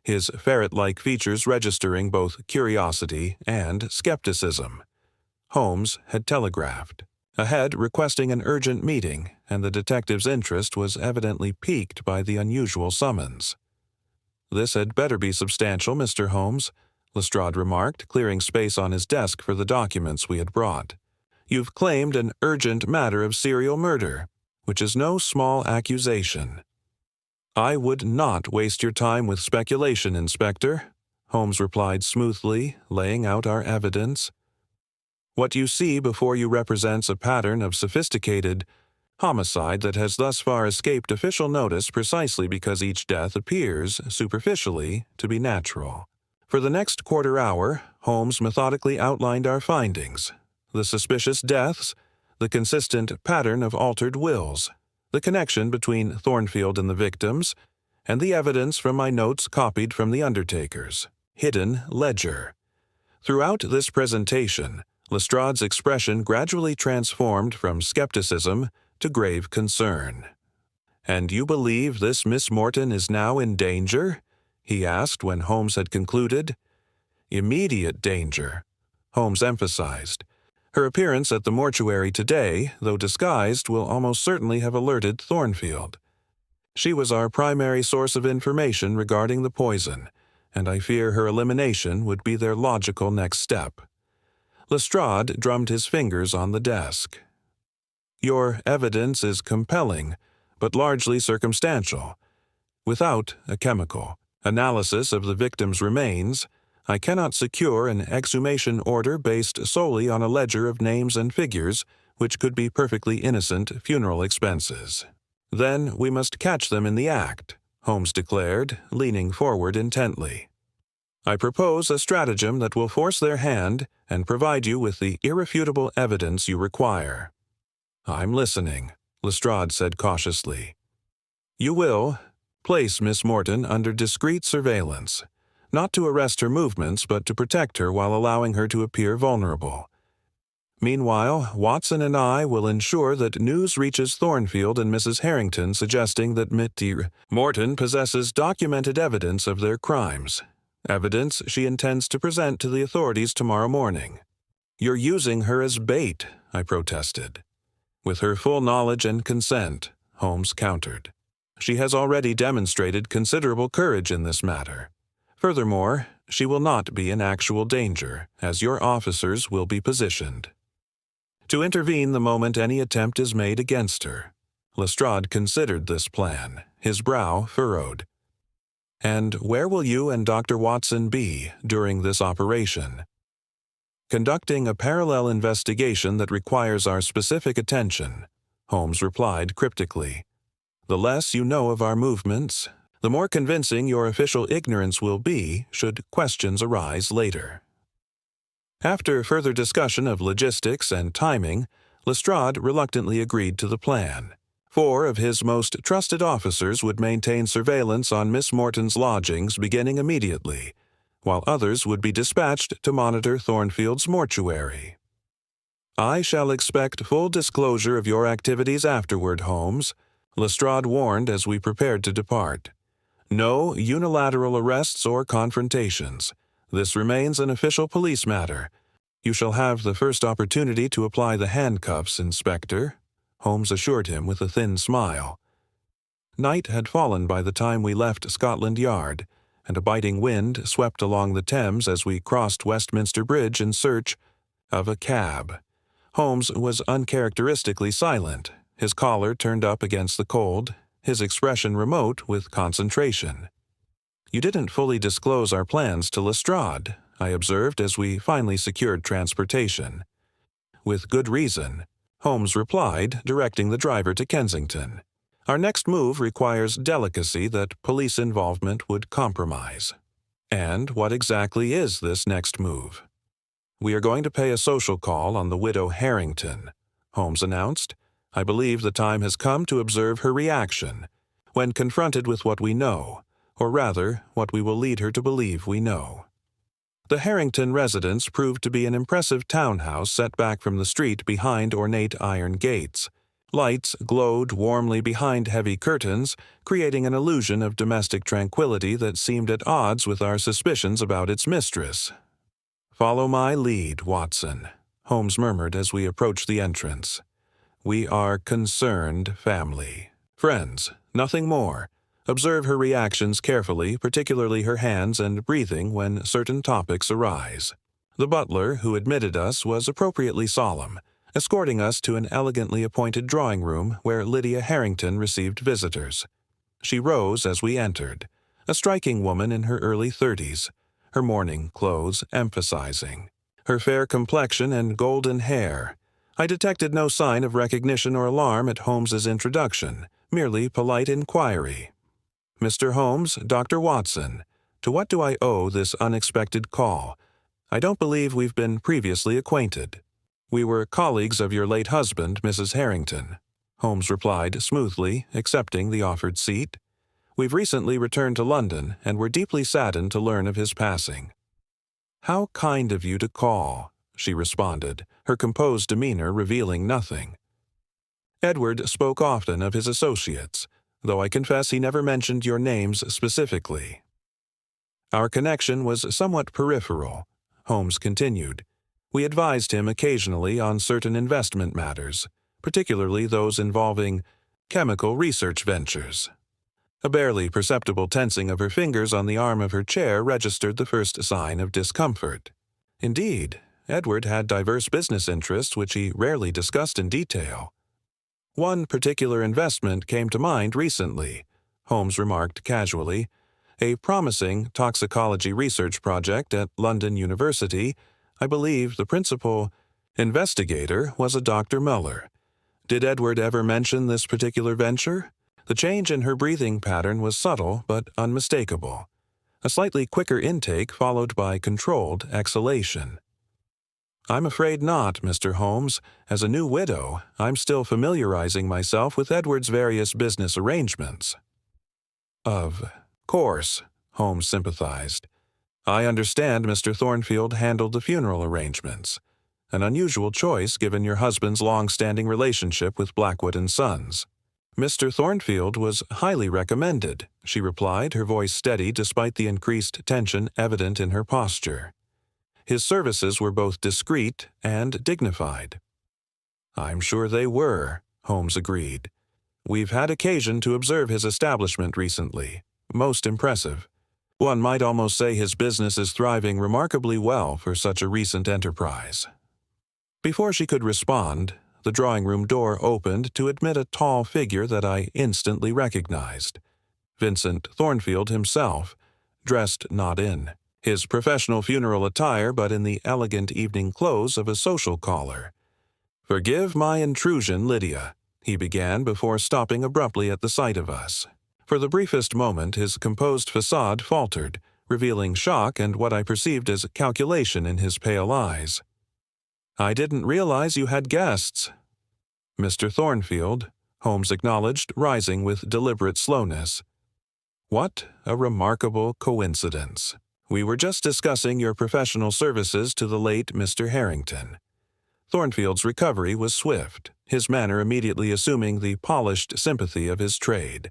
his ferret-like features registering both curiosity and skepticism. Holmes had telegraphed ahead requesting an urgent meeting, and the detective's interest was evidently piqued by the unusual summons. "This had better be substantial, Mr. Holmes," Lestrade remarked, clearing space on his desk for the documents we had brought. "You've claimed an urgent matter of serial murder, which is no small accusation." "I would not waste your time with speculation, Inspector," Holmes replied smoothly, laying out our evidence. "What you see before you represents a pattern of sophisticated homicide that has thus far escaped official notice precisely because each death appears, superficially, to be natural." For the next quarter hour, Holmes methodically outlined our findings: the suspicious deaths, the consistent pattern of altered wills, the connection between Thornfield and the victims, and the evidence from my notes copied from the Undertaker's hidden ledger. Throughout this presentation, Lestrade's expression gradually transformed from skepticism to grave concern. "And you believe this Miss Morton is now in danger?" he asked when Holmes had concluded. "Immediate danger," Holmes emphasized. "Her appearance at the mortuary today, though disguised, will almost certainly have alerted Thornfield. She was our primary source of information regarding the poison, and I fear her elimination would be their logical next step." Lestrade drummed his fingers on the desk. "Your evidence is compelling, but largely circumstantial. Without a chemical analysis of the victim's remains, I cannot secure an exhumation order based solely on a ledger of names and figures, which could be perfectly innocent funeral expenses." "Then we must catch them in the act," Holmes declared, leaning forward intently. "I propose a stratagem that will force their hand and provide you with the irrefutable evidence you require." "I'm listening," Lestrade said cautiously. "You will place Miss Morton under discreet surveillance, not to arrest her movements but to protect her while allowing her to appear vulnerable. Meanwhile, Watson and I will ensure that news reaches Thornfield and Mrs. Harrington suggesting that Mr. Morton possesses documented evidence of their crimes, evidence she intends to present to the authorities tomorrow morning." "You're using her as bait," I protested. "With her full knowledge and consent," Holmes countered. "She has already demonstrated considerable courage in this matter. Furthermore, she will not be in actual danger, as your officers will be positioned." to intervene the moment any attempt is made against her. Lestrade considered this plan, his brow furrowed. "And where will you and Dr. Watson be during this operation?" "Conducting a parallel investigation that requires our specific attention," Holmes replied cryptically. "The less you know of our movements, the more convincing your official ignorance will be should questions arise later." After further discussion of logistics and timing, Lestrade reluctantly agreed to the plan. 4 of his most trusted officers would maintain surveillance on Miss Morton's lodgings beginning immediately, while others would be dispatched to monitor Thornfield's mortuary. "I shall expect full disclosure of your activities afterward, Holmes," Lestrade warned as we prepared to depart. "No unilateral arrests or confrontations. This remains an official police matter. You shall have the first opportunity to apply the handcuffs, Inspector," Holmes assured him with a thin smile. Night had fallen by the time we left Scotland Yard, and a biting wind swept along the Thames as we crossed Westminster Bridge in search of a cab. Holmes was uncharacteristically silent, his collar turned up against the cold, his expression remote with concentration. "You didn't fully disclose our plans to Lestrade," I observed as we finally secured transportation. "With good reason," Holmes replied, directing the driver to Kensington. "Our next move requires delicacy that police involvement would compromise." "And what exactly is this next move?" "We are going to pay a social call on the widow Harrington," Holmes announced. "I believe the time has come to observe her reaction when confronted with what we know, or rather, what we will lead her to believe we know." The Harrington residence proved to be an impressive townhouse set back from the street behind ornate iron gates. Lights glowed warmly behind heavy curtains, creating an illusion of domestic tranquility that seemed at odds with our suspicions about its mistress. "Follow my lead, Watson," Holmes murmured as we approached the entrance. "We are concerned family. Friends, nothing more. Observe her reactions carefully, particularly her hands and breathing when certain topics arise." The butler, who admitted us, was appropriately solemn, escorting us to an elegantly appointed drawing room where Lydia Harrington received visitors. She rose as we entered, a striking woman in her early 30s, her mourning clothes emphasizing her fair complexion and golden hair. I detected no sign of recognition or alarm at Holmes's introduction, merely polite inquiry. "Mr. Holmes, Dr. Watson, to what do I owe this unexpected call? I don't believe we've been previously acquainted." "We were colleagues of your late husband, Mrs. Harrington," Holmes replied smoothly, accepting the offered seat. "We've recently returned to London, and were deeply saddened to learn of his passing." "How kind of you to call," she responded, her composed demeanor revealing nothing. "Edward spoke often of his associates, though I confess he never mentioned your names specifically." "Our connection was somewhat peripheral," Holmes continued. "We advised him occasionally on certain investment matters, particularly those involving chemical research ventures." A barely perceptible tensing of her fingers on the arm of her chair registered the first sign of discomfort. Indeed, Edward had diverse business interests which he rarely discussed in detail. "One particular investment came to mind recently," Holmes remarked casually. "A promising toxicology research project at London University. I believe the principal investigator was a Dr. Muller. Did Edward ever mention this particular venture?" The change in her breathing pattern was subtle but unmistakable. A slightly quicker intake followed by controlled exhalation. "I'm afraid not, Mr. Holmes. As a new widow, I'm still familiarizing myself with Edward's various business arrangements." "Of course," Holmes sympathized. "I understand Mr. Thornfield handled the funeral arrangements. An unusual choice given your husband's long-standing relationship with Blackwood and Sons." "Mr. Thornfield was highly recommended," she replied, her voice steady despite the increased tension evident in her posture. "His services were both discreet and dignified." "I'm sure they were," Holmes agreed. "We've had occasion to observe his establishment recently. Most impressive. One might almost say his business is thriving remarkably well for such a recent enterprise." Before she could respond, the drawing-room door opened to admit a tall figure that I instantly recognized. Vincent Thornfield himself, dressed not in his professional funeral attire but in the elegant evening clothes of a social caller. "Forgive my intrusion, Lydia," he began before stopping abruptly at the sight of us. For the briefest moment his composed facade faltered, revealing shock and what I perceived as calculation in his pale eyes. "I didn't realize you had guests." "Mr. Thornfield," Holmes acknowledged, rising with deliberate slowness. "What a remarkable coincidence. We were just discussing your professional services to the late Mr. Harrington." Thornfield's recovery was swift, his manner immediately assuming the polished sympathy of his trade.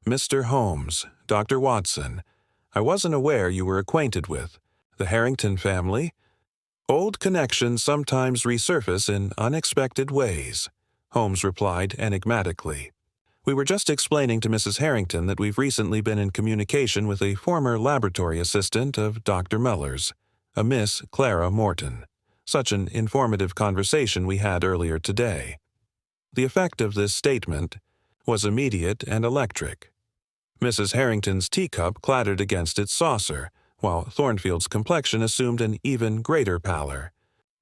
"Mr. Holmes, Dr. Watson, I wasn't aware you were acquainted with the Harrington family. Old connections sometimes resurface in unexpected ways," Holmes replied enigmatically. "We were just explaining to Mrs. Harrington that we've recently been in communication with a former laboratory assistant of Dr. Mellor's, a Miss Clara Morton. Such an informative conversation we had earlier today." The effect of this statement was immediate and electric. Mrs. Harrington's teacup clattered against its saucer, while Thornfield's complexion assumed an even greater pallor.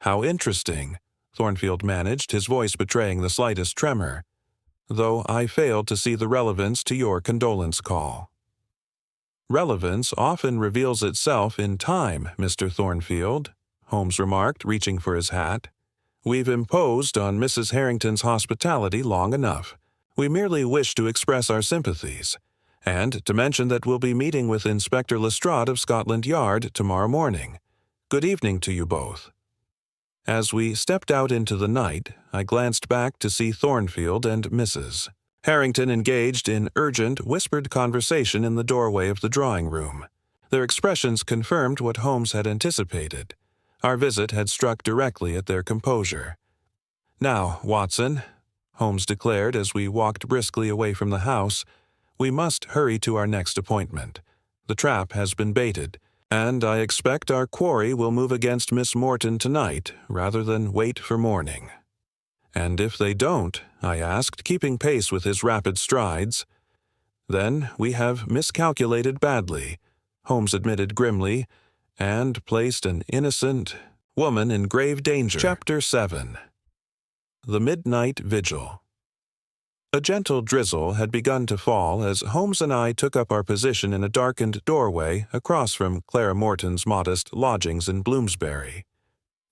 "How interesting," Thornfield managed, his voice betraying the slightest tremor, "though I failed to see the relevance to your condolence call." "Relevance often reveals itself in time, Mr. Thornfield," Holmes remarked, reaching for his hat. "We've imposed on Mrs. Harrington's hospitality long enough. We merely wish to express our sympathies, and to mention that we'll be meeting with Inspector Lestrade of Scotland Yard tomorrow morning. Good evening to you both." As we stepped out into the night, I glanced back to see Thornfield and Mrs. Harrington engaged in urgent, whispered conversation in the doorway of the drawing-room. Their expressions confirmed what Holmes had anticipated. Our visit had struck directly at their composure. "Now, Watson," Holmes declared as we walked briskly away from the house, "we must hurry to our next appointment. The trap has been baited, and I expect our quarry will move against Miss Morton tonight rather than wait for morning." "And if they don't?" I asked, keeping pace with his rapid strides. "Then we have miscalculated badly," Holmes admitted grimly, "and placed an innocent woman in grave danger." Chapter 7. The Midnight Vigil. A gentle drizzle had begun to fall as Holmes and I took up our position in a darkened doorway across from Clara Morton's modest lodgings in Bloomsbury.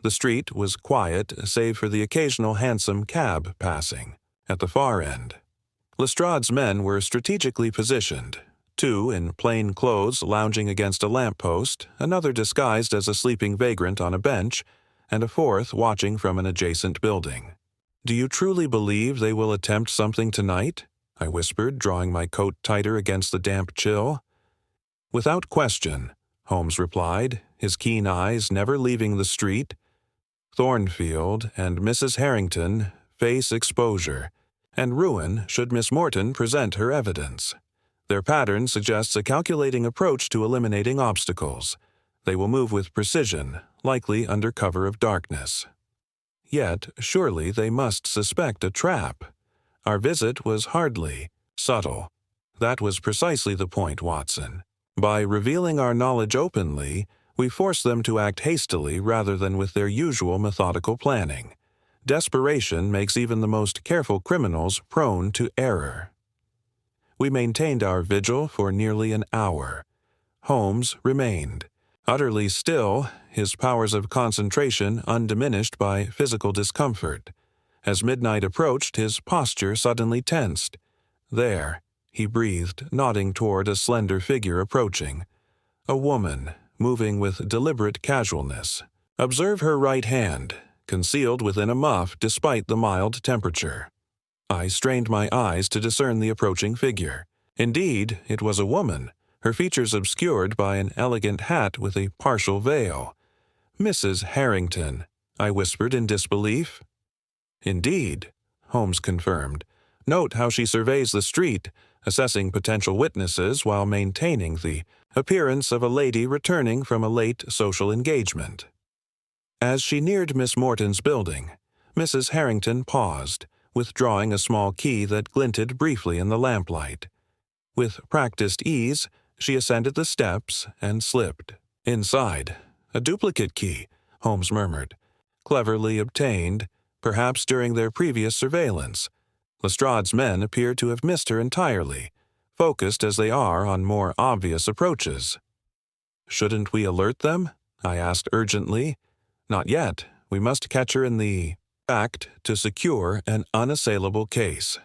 The street was quiet save for the occasional hansom cab passing. At the far end, Lestrade's men were strategically positioned, two in plain clothes lounging against a lamp-post, another disguised as a sleeping vagrant on a bench, and a fourth watching from an adjacent building. "Do you truly believe they will attempt something tonight?" I whispered, drawing my coat tighter against the damp chill. "Without question," Holmes replied, his keen eyes never leaving the street. "Thornfield and Mrs. Harrington face exposure and ruin should Miss Morton present her evidence. Their pattern suggests a calculating approach to eliminating obstacles. They will move with precision, likely under cover of darkness. Yet, surely they must suspect a trap. Our visit was hardly subtle. That was precisely the point, Watson. By revealing our knowledge openly, we force them to act hastily rather than with their usual methodical planning. Desperation makes even the most careful criminals prone to error." We maintained our vigil for nearly an hour. Holmes remained, utterly still, his powers of concentration undiminished by physical discomfort. As midnight approached, his posture suddenly tensed. "There," he breathed, nodding toward a slender figure approaching. "A woman, moving with deliberate casualness. Observe her right hand, concealed within a muff despite the mild temperature." I strained my eyes to discern the approaching figure. Indeed, it was a woman, her features obscured by an elegant hat with a partial veil. "Mrs. Harrington," I whispered in disbelief. "Indeed," Holmes confirmed. "Note how she surveys the street, assessing potential witnesses while maintaining the appearance of a lady returning from a late social engagement." As she neared Miss Morton's building, Mrs. Harrington paused, withdrawing a small key that glinted briefly in the lamplight. With practiced ease, she ascended the steps and slipped. Inside, a duplicate key, Holmes murmured, cleverly obtained, perhaps during their previous surveillance. Lestrade's men appear to have missed her entirely, focused as they are on more obvious approaches. "Shouldn't we alert them?" I asked urgently. "Not yet. We must catch her in the act to secure an unassailable case."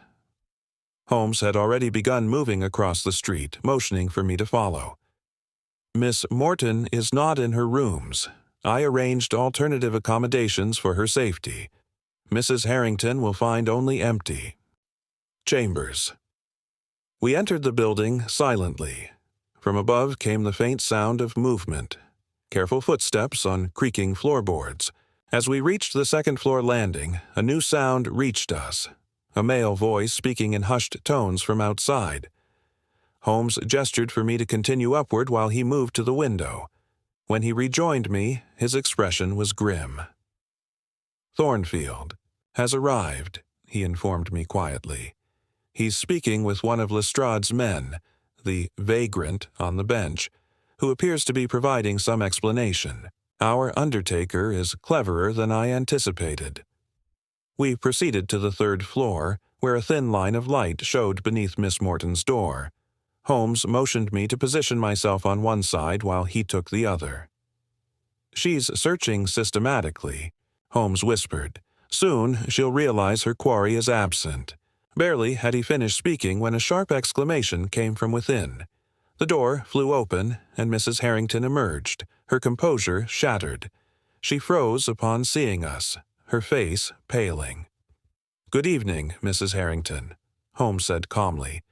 Holmes had already begun moving across the street, motioning for me to follow. "Miss Morton is not in her rooms. I arranged alternative accommodations for her safety. Mrs. Harrington will find only empty chambers." We entered the building silently. From above came the faint sound of movement, careful footsteps on creaking floorboards. As we reached the second-floor landing, a new sound reached us, a male voice speaking in hushed tones from outside. Holmes gestured for me to continue upward while he moved to the window. When he rejoined me, his expression was grim. "Thornfield has arrived," he informed me quietly. "He's speaking with one of Lestrade's men, the vagrant on the bench, who appears to be providing some explanation. Our Undertaker is cleverer than I anticipated." We proceeded to the third floor, where a thin line of light showed beneath Miss Morton's door. Holmes motioned me to position myself on one side while he took the other. "She's searching systematically," Holmes whispered. "Soon she'll realize her quarry is absent." Barely had he finished speaking when a sharp exclamation came from within. The door flew open, and Mrs. Harrington emerged, her composure shattered. She froze upon seeing us, her face paling. "Good evening, Mrs. Harrington," Holmes said calmly.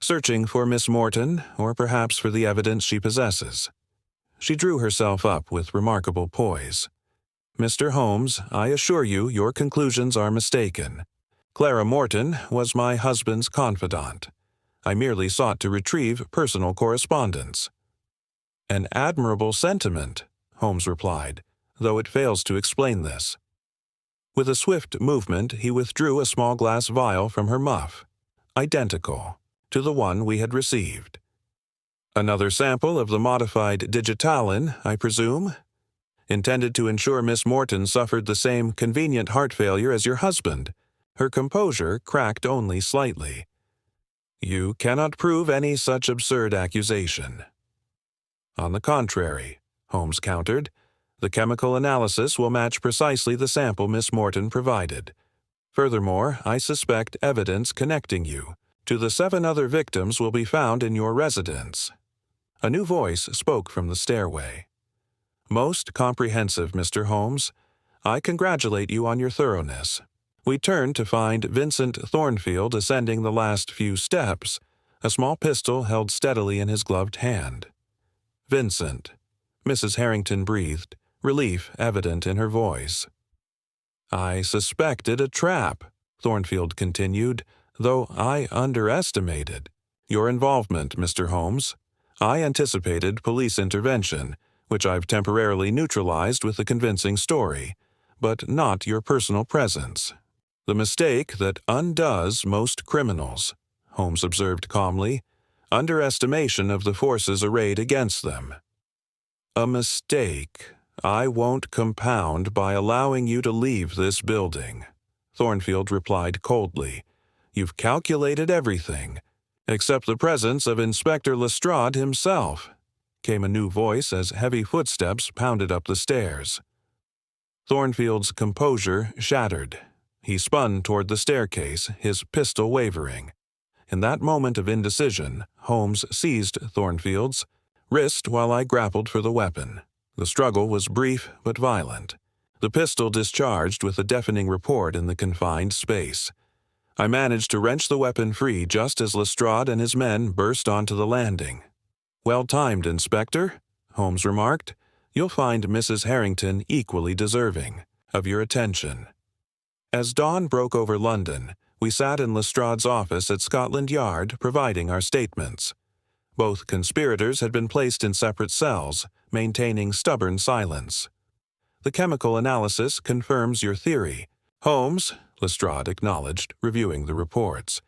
"Searching for Miss Morton, or perhaps for the evidence she possesses." She drew herself up with remarkable poise. "Mr. Holmes, I assure you your conclusions are mistaken. Clara Morton was my husband's confidant. I merely sought to retrieve personal correspondence." "An admirable sentiment," Holmes replied, "though it fails to explain this." With a swift movement, he withdrew a small glass vial from her muff, identical to the one we had received. "Another sample of the modified digitalin, I presume? Intended to ensure Miss Morton suffered the same convenient heart failure as your husband." Her composure cracked only slightly. "You cannot prove any such absurd accusation." "On the contrary," Holmes countered, "the chemical analysis will match precisely the sample Miss Morton provided. Furthermore, I suspect evidence connecting you to the 7 other victims will be found in your residence." A new voice spoke from the stairway. "Most comprehensive, Mr. Holmes. I congratulate you on your thoroughness." We turned to find Vincent Thornfield ascending the last few steps, a small pistol held steadily in his gloved hand. "Vincent," Mrs. Harrington breathed, relief evident in her voice. "I suspected a trap," Thornfield continued, "though I underestimated your involvement, Mr. Holmes. I anticipated police intervention, which I've temporarily neutralized with a convincing story, but not your personal presence. The mistake that undoes most criminals," Holmes observed calmly, "underestimation of the forces arrayed against them." "A mistake I won't compound by allowing you to leave this building," Thornfield replied coldly. "You've calculated everything, except the presence of Inspector Lestrade himself," came a new voice as heavy footsteps pounded up the stairs. Thornfield's composure shattered. He spun toward the staircase, his pistol wavering. In that moment of indecision, Holmes seized Thornfield's wrist while I grappled for the weapon. The struggle was brief but violent. The pistol discharged with a deafening report in the confined space. I managed to wrench the weapon free just as Lestrade and his men burst onto the landing. "Well timed, Inspector," Holmes remarked. "You'll find Mrs. Harrington equally deserving of your attention." As dawn broke over London, we sat in Lestrade's office at Scotland Yard providing our statements. Both conspirators had been placed in separate cells, maintaining stubborn silence. The chemical analysis confirms your theory. Holmes, Lestrade acknowledged, reviewing the reports.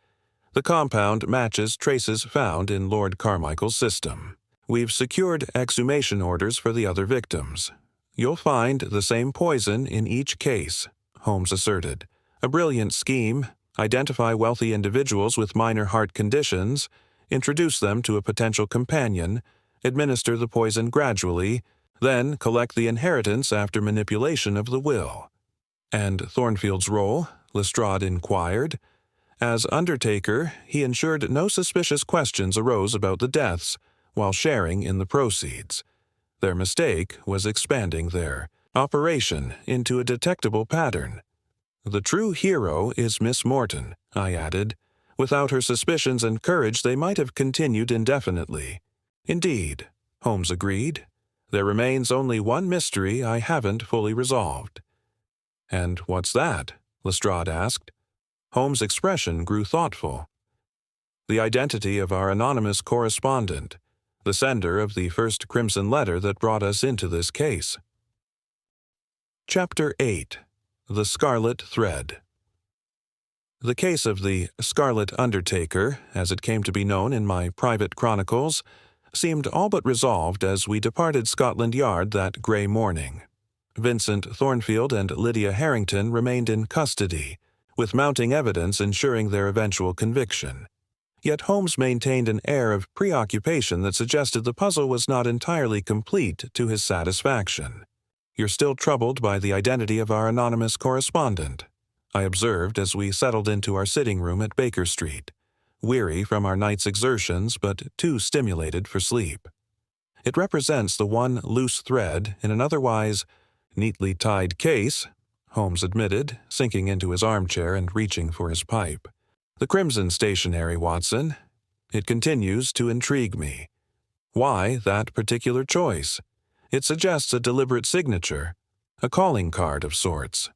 The compound matches traces found in Lord Carmichael's system. We've secured exhumation orders for the other victims. You'll find the same poison in each case, Holmes asserted. A brilliant scheme: identify wealthy individuals with minor heart conditions, introduce them to a potential companion, administer the poison gradually, then collect the inheritance after manipulation of the will. And Thornfield's role? Lestrade inquired. As Undertaker, he ensured no suspicious questions arose about the deaths while sharing in the proceeds. Their mistake was expanding their operation into a detectable pattern. The true hero is Miss Morton, I added. Without her suspicions and courage, they might have continued indefinitely. Indeed, Holmes agreed. There remains only one mystery I haven't fully resolved. And what's that? Lestrade asked. Holmes' expression grew thoughtful. The identity of our anonymous correspondent, the sender of the first crimson letter that brought us into this case. Chapter 8. The Scarlet Thread. The case of the Scarlet Undertaker, as it came to be known in my private chronicles, seemed all but resolved as we departed Scotland Yard that grey morning. Vincent Thornfield and Lydia Harrington remained in custody, with mounting evidence ensuring their eventual conviction. Yet Holmes maintained an air of preoccupation that suggested the puzzle was not entirely complete to his satisfaction. "You're still troubled by the identity of our anonymous correspondent," I observed as we settled into our sitting room at Baker Street, weary from our night's exertions but too stimulated for sleep. "It represents the one loose thread in an otherwise neatly tied case," Holmes admitted, sinking into his armchair and reaching for his pipe. "The crimson stationery, Watson. It continues to intrigue me. Why that particular choice? It suggests a deliberate signature, a calling card of sorts."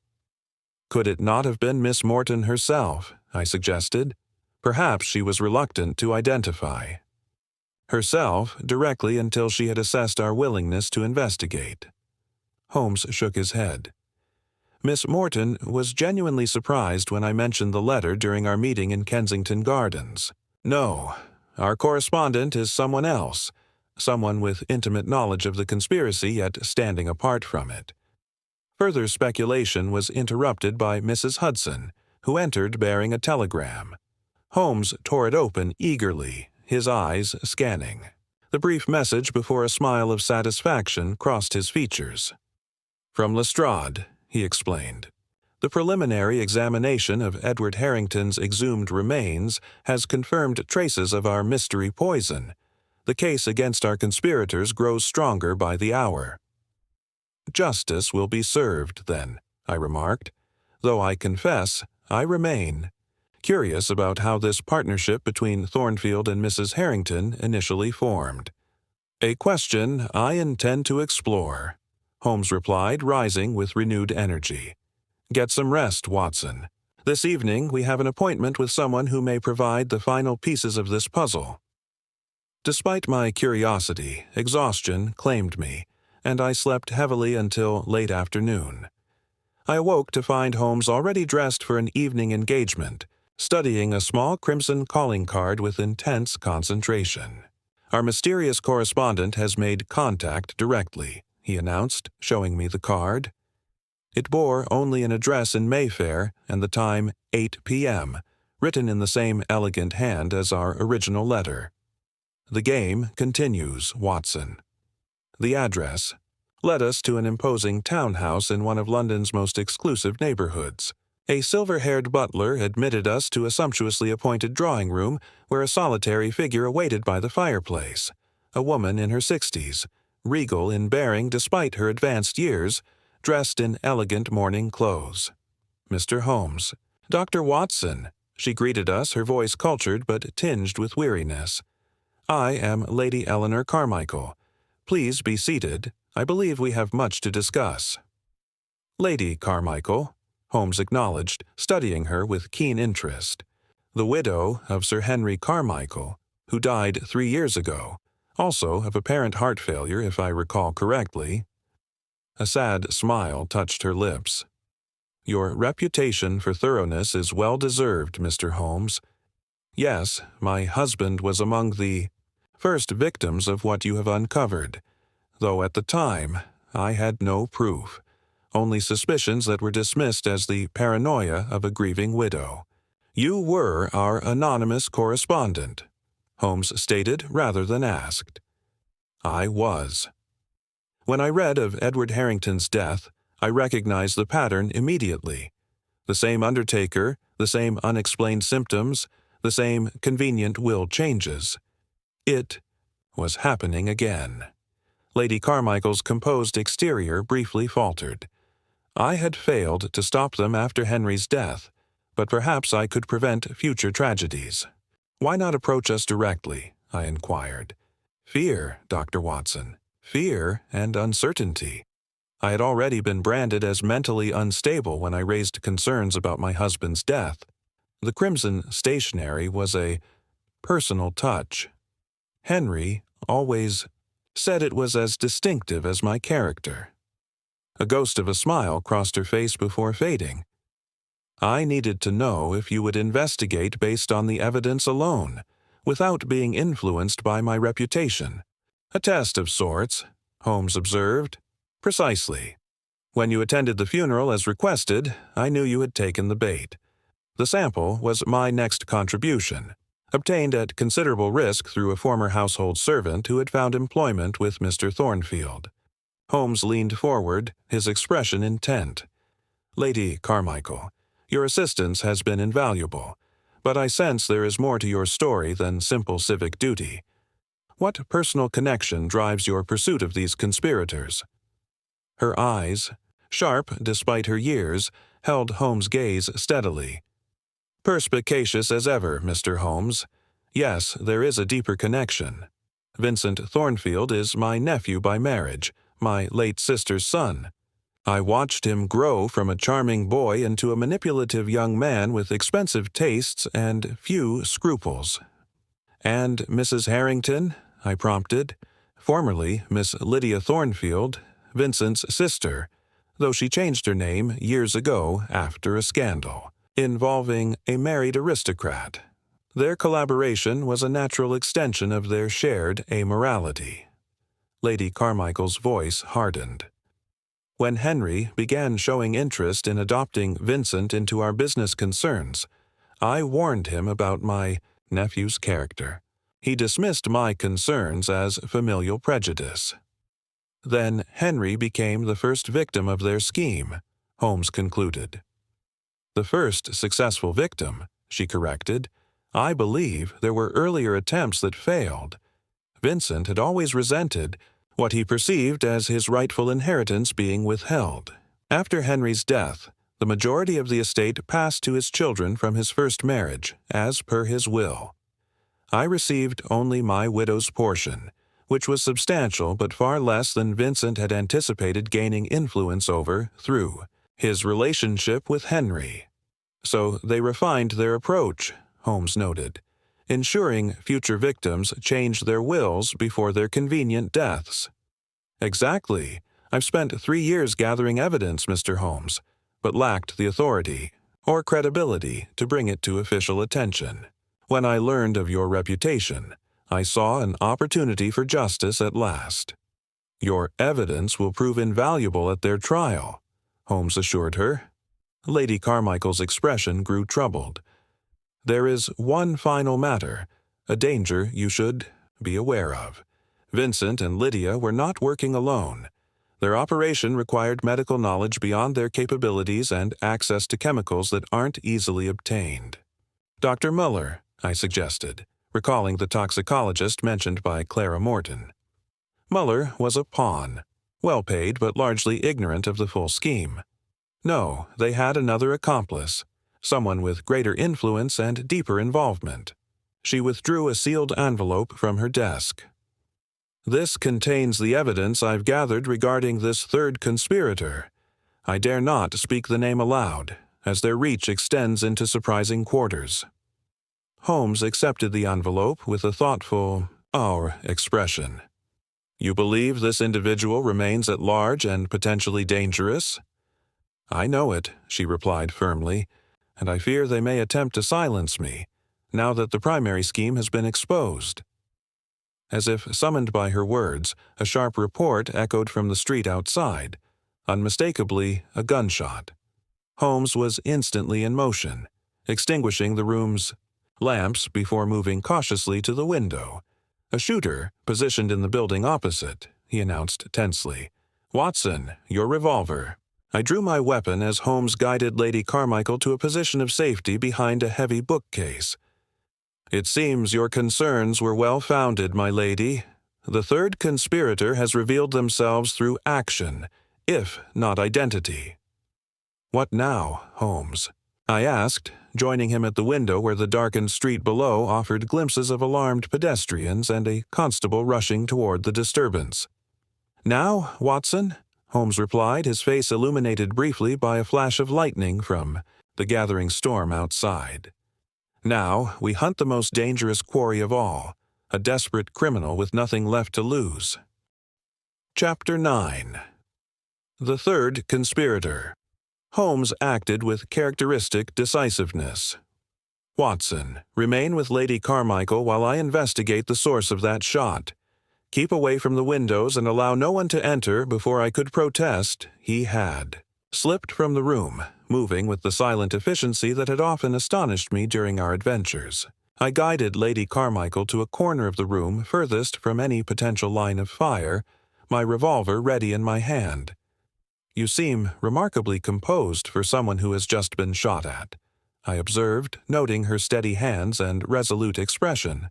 "Could it not have been Miss Morton herself?" I suggested. "Perhaps she was reluctant to identify herself directly until she had assessed our willingness to investigate." Holmes shook his head. "Miss Morton was genuinely surprised when I mentioned the letter during our meeting in Kensington Gardens. No, our correspondent is someone else, someone with intimate knowledge of the conspiracy yet standing apart from it." Further speculation was interrupted by Mrs. Hudson, who entered bearing a telegram. Holmes tore it open eagerly, his eyes scanning. The brief message before a smile of satisfaction crossed his features. "From Lestrade," he explained. "The preliminary examination of Edward Harrington's exhumed remains has confirmed traces of our mystery poison. The case against our conspirators grows stronger by the hour." "Justice will be served, then," I remarked, though I confess I remain curious about how this partnership between Thornfield and Mrs. Harrington initially formed. "A question I intend to explore," Holmes replied, rising with renewed energy. "Get some rest, Watson. This evening we have an appointment with someone who may provide the final pieces of this puzzle." Despite my curiosity, exhaustion claimed me, and I slept heavily until late afternoon. I awoke to find Holmes already dressed for an evening engagement, studying a small crimson calling card with intense concentration. "Our mysterious correspondent has made contact directly," he announced, showing me the card. It bore only an address in Mayfair and the time 8 p.m., written in the same elegant hand as our original letter. "The game continues, Watson." The address led us to an imposing townhouse in one of London's most exclusive neighborhoods. A silver-haired butler admitted us to a sumptuously appointed drawing room where a solitary figure awaited by the fireplace, a woman in her 60s, regal in bearing despite her advanced years, dressed in elegant morning clothes. "Mr. Holmes." "Dr. Watson," she greeted us, her voice cultured but tinged with weariness. "I am Lady Eleanor Carmichael. Please be seated. I believe we have much to discuss." "Lady Carmichael," Holmes acknowledged, studying her with keen interest. "The widow of Sir Henry Carmichael, who died 3 years ago, also of apparent heart failure if I recall correctly." A sad smile touched her lips. "Your reputation for thoroughness is well deserved, Mr. Holmes. Yes, my husband was among the first victims of what you have uncovered, though at the time I had no proof, only suspicions that were dismissed as the paranoia of a grieving widow. You were our anonymous correspondent," Holmes stated rather than asked. "I was. When I read of Edward Harrington's death, I recognized the pattern immediately. The same Undertaker, the same unexplained symptoms, the same convenient will changes. It was happening again." Lady Carmichael's composed exterior briefly faltered. "I had failed to stop them after Henry's death, but perhaps I could prevent future tragedies." "Why not approach us directly?" I inquired. "Fear, Dr. Watson. Fear and uncertainty. I had already been branded as mentally unstable when I raised concerns about my husband's death. The crimson stationery was a personal touch. Henry always said it was as distinctive as my character." A ghost of a smile crossed her face before fading. "I needed to know if you would investigate based on the evidence alone, without being influenced by my reputation." "A test of sorts," Holmes observed. "Precisely. When you attended the funeral as requested, I knew you had taken the bait. The sample was my next contribution, obtained at considerable risk through a former household servant who had found employment with Mr. Thornfield." Holmes leaned forward, his expression intent. "Lady Carmichael, your assistance has been invaluable, but I sense there is more to your story than simple civic duty. What personal connection drives your pursuit of these conspirators?" Her eyes, sharp despite her years, held Holmes' gaze steadily. "Perspicacious as ever, Mr. Holmes. Yes, there is a deeper connection. Vincent Thornfield is my nephew by marriage, my late sister's son. I watched him grow from a charming boy into a manipulative young man with expensive tastes and few scruples." "And Mrs. Harrington?" I prompted. "Formerly Miss Lydia Thornfield, Vincent's sister, though she changed her name years ago after a scandal involving a married aristocrat. Their collaboration was a natural extension of their shared amorality." Lady Carmichael's voice hardened. "When Henry began showing interest in adopting Vincent into our business concerns, I warned him about my nephew's character. He dismissed my concerns as familial prejudice." "Then Henry became the first victim of their scheme," Holmes concluded. "The first successful victim," she corrected. "I believe there were earlier attempts that failed. Vincent had always resented what he perceived as his rightful inheritance being withheld. After Henry's death, the majority of the estate passed to his children from his first marriage, as per his will. I received only my widow's portion, which was substantial but far less than Vincent had anticipated gaining influence over through his relationship with Henry. So they refined their approach," Holmes noted, "ensuring future victims changed their wills before their convenient deaths." "Exactly. I've spent 3 years gathering evidence, Mr. Holmes, but lacked the authority or credibility to bring it to official attention. When I learned of your reputation, I saw an opportunity for justice at last." "Your evidence will prove invaluable at their trial," Holmes assured her. Lady Carmichael's expression grew troubled. "There is one final matter, a danger you should be aware of. Vincent and Lydia were not working alone. Their operation required medical knowledge beyond their capabilities and access to chemicals that aren't easily obtained." "Dr. Muller," I suggested, recalling the toxicologist mentioned by Clara Morton. Muller was a pawn, well paid but largely ignorant of the full scheme. No, they had another accomplice, someone with greater influence and deeper involvement. She withdrew a sealed envelope from her desk. "This contains the evidence I've gathered regarding this third conspirator. I dare not speak the name aloud, as their reach extends into surprising quarters." Holmes accepted the envelope with a thoughtful, expression. You believe this individual remains at large and potentially dangerous? I know it, she replied firmly, and I fear they may attempt to silence me, now that the primary scheme has been exposed. As if summoned by her words, a sharp report echoed from the street outside, unmistakably a gunshot. Holmes was instantly in motion, extinguishing the room's lamps before moving cautiously to the window. A shooter, positioned in the building opposite, he announced tensely. Watson, your revolver. I drew my weapon as Holmes guided Lady Carmichael to a position of safety behind a heavy bookcase. It seems your concerns were well-founded, my lady. The third conspirator has revealed themselves through action, if not identity. What now, Holmes? I asked, joining him at the window where the darkened street below offered glimpses of alarmed pedestrians and a constable rushing toward the disturbance. Now, Watson? Holmes replied, his face illuminated briefly by a flash of lightning from the gathering storm outside. Now, we hunt the most dangerous quarry of all, a desperate criminal with nothing left to lose. Chapter 9. The third conspirator. Holmes acted with characteristic decisiveness. Watson, remain with Lady Carmichael while I investigate the source of that shot. Keep away from the windows and allow no one to enter before I could protest. He had slipped from the room, moving with the silent efficiency that had often astonished me during our adventures. I guided Lady Carmichael to a corner of the room furthest from any potential line of fire, my revolver ready in my hand. You seem remarkably composed for someone who has just been shot at, I observed, noting her steady hands and resolute expression.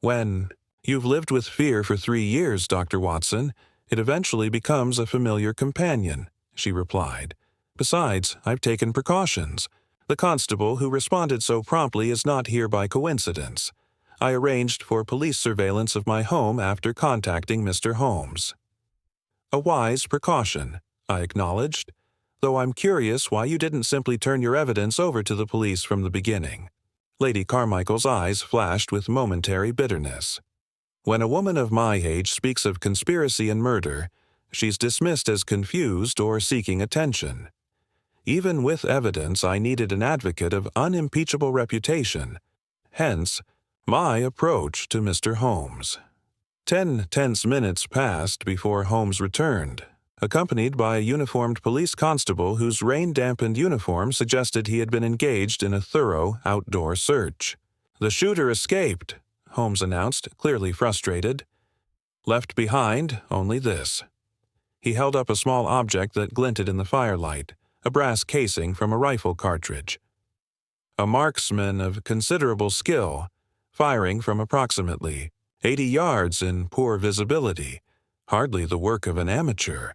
When you've lived with fear for 3 years, Dr. Watson, it eventually becomes a familiar companion, she replied. Besides, I've taken precautions. The constable who responded so promptly is not here by coincidence. I arranged for police surveillance of my home after contacting Mr. Holmes. A wise precaution, I acknowledged, though I'm curious why you didn't simply turn your evidence over to the police from the beginning. Lady Carmichael's eyes flashed with momentary bitterness. When a woman of my age speaks of conspiracy and murder, she's dismissed as confused or seeking attention. Even with evidence, I needed an advocate of unimpeachable reputation. Hence, my approach to Mr. Holmes. 10 tense minutes passed before Holmes returned, accompanied by a uniformed police constable whose rain-dampened uniform suggested he had been engaged in a thorough outdoor search. The shooter escaped, Holmes announced, clearly frustrated. Left behind only this. He held up a small object that glinted in the firelight, a brass casing from a rifle cartridge. A marksman of considerable skill, firing from approximately 80 yards in poor visibility, hardly the work of an amateur.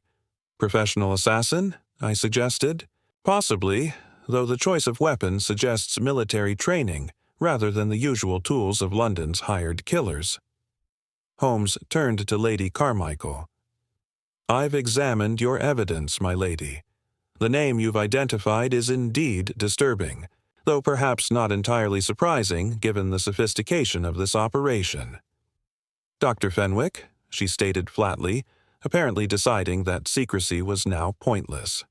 Professional assassin, I suggested. Possibly, though the choice of weapons suggests military training rather than the usual tools of London's hired killers. Holmes turned to Lady Carmichael. I've examined your evidence, my lady. The name you've identified is indeed disturbing, though perhaps not entirely surprising given the sophistication of this operation. Dr. Fenwick, she stated flatly, apparently deciding that secrecy was now pointless.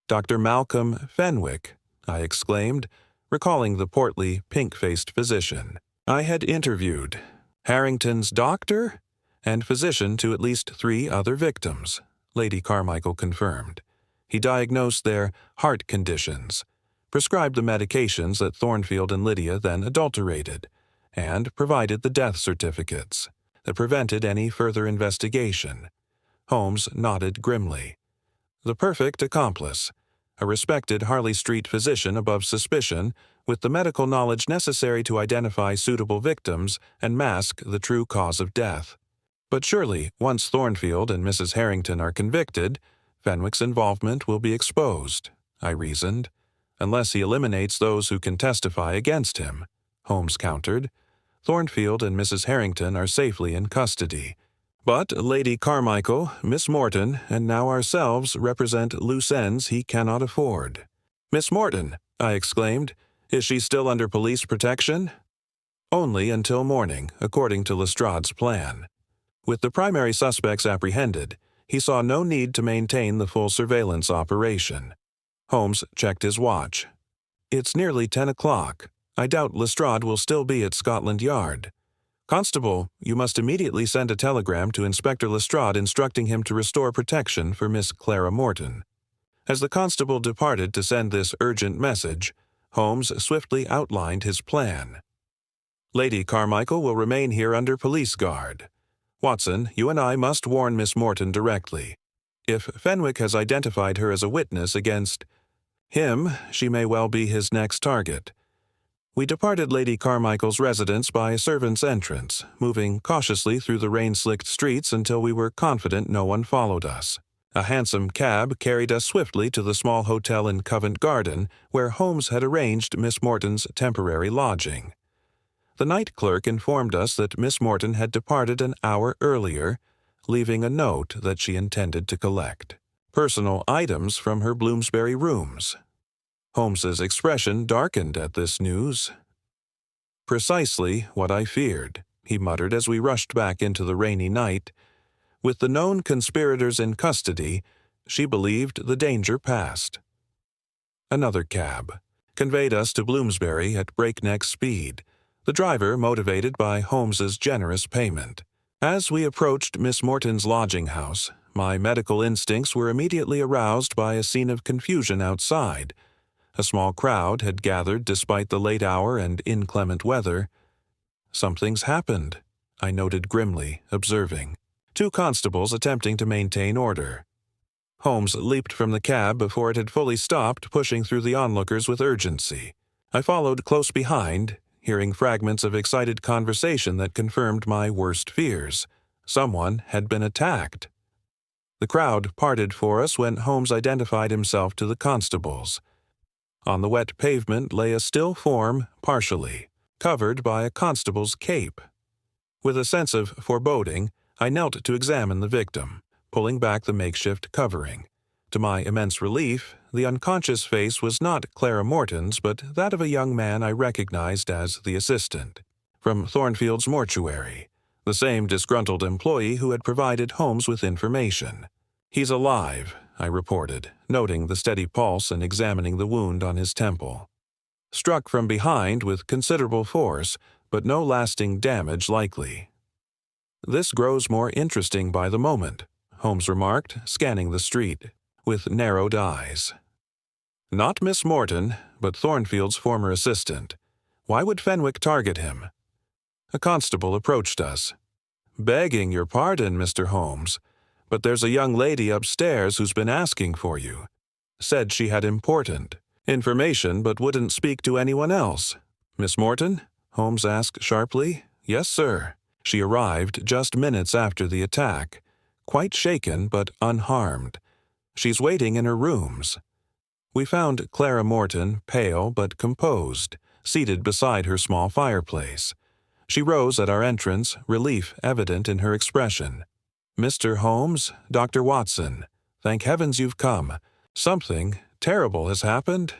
Dr. Malcolm Fenwick, I exclaimed, recalling the portly, pink-faced physician I had interviewed, Harrington's doctor and physician to at least 3 other victims, Lady Carmichael confirmed. He diagnosed their heart conditions, prescribed the medications that Thornfield and Lydia then adulterated, and provided the death certificates that prevented any further investigation. Holmes nodded grimly. The perfect accomplice, a respected Harley Street physician above suspicion, with the medical knowledge necessary to identify suitable victims and mask the true cause of death. But surely, once Thornfield and Mrs. Harrington are convicted, Fenwick's involvement will be exposed, I reasoned, unless he eliminates those who can testify against him, Holmes countered. Thornfield and Mrs. Harrington are safely in custody. But Lady Carmichael, Miss Morton, and now ourselves represent loose ends he cannot afford. Miss Morton, I exclaimed, is she still under police protection? Only until morning, according to Lestrade's plan. With the primary suspects apprehended, he saw no need to maintain the full surveillance operation. Holmes checked his watch. "It's nearly 10 o'clock. I doubt Lestrade will still be at Scotland Yard. Constable, you must immediately send a telegram to Inspector Lestrade instructing him to restore protection for Miss Clara Morton." As the constable departed to send this urgent message, Holmes swiftly outlined his plan. "Lady Carmichael will remain here under police guard. Watson, you and I must warn Miss Morton directly. If Fenwick has identified her as a witness against him, she may well be his next target." We departed Lady Carmichael's residence by a servant's entrance, moving cautiously through the rain-slicked streets until we were confident no one followed us. A hansom cab carried us swiftly to the small hotel in Covent Garden where Holmes had arranged Miss Morton's temporary lodging. The night clerk informed us that Miss Morton had departed an hour earlier, leaving a note that she intended to collect personal items from her Bloomsbury rooms. Holmes's expression darkened at this news. "Precisely what I feared," he muttered as we rushed back into the rainy night. With the known conspirators in custody, she believed the danger past. Another cab conveyed us to Bloomsbury at breakneck speed, the driver motivated by Holmes's generous payment. As we approached Miss Morton's lodging-house, my medical instincts were immediately aroused by a scene of confusion outside. A small crowd had gathered despite the late hour and inclement weather. "Something's happened," I noted grimly, observing 2 constables attempting to maintain order. Holmes leaped from the cab before it had fully stopped, pushing through the onlookers with urgency. I followed close behind, hearing fragments of excited conversation that confirmed my worst fears. Someone had been attacked. The crowd parted for us when Holmes identified himself to the constables. On the wet pavement lay a still form, partially covered by a constable's cape. With a sense of foreboding, I knelt to examine the victim, pulling back the makeshift covering. To my immense relief, the unconscious face was not Clara Morton's, but that of a young man I recognized as the assistant from Thornfield's mortuary, the same disgruntled employee who had provided Holmes with information. "He's alive," I reported, noting the steady pulse and examining the wound on his temple. "Struck from behind with considerable force, but no lasting damage likely." "This grows more interesting by the moment," Holmes remarked, scanning the street with narrowed eyes. "Not Miss Morton, but Thornfield's former assistant. Why would Fenwick target him?" A constable approached us. "Begging your pardon, Mr. Holmes, but there's a young lady upstairs who's been asking for you. Said she had important information but wouldn't speak to anyone else." "Miss Morton?" Holmes asked sharply. "Yes, sir. She arrived just minutes after the attack, quite shaken but unharmed. She's waiting in her rooms." We found Clara Morton, pale but composed, seated beside her small fireplace. She rose at our entrance, relief evident in her expression. "Mr. Holmes, Dr. Watson, thank heavens you've come. Something terrible has happened."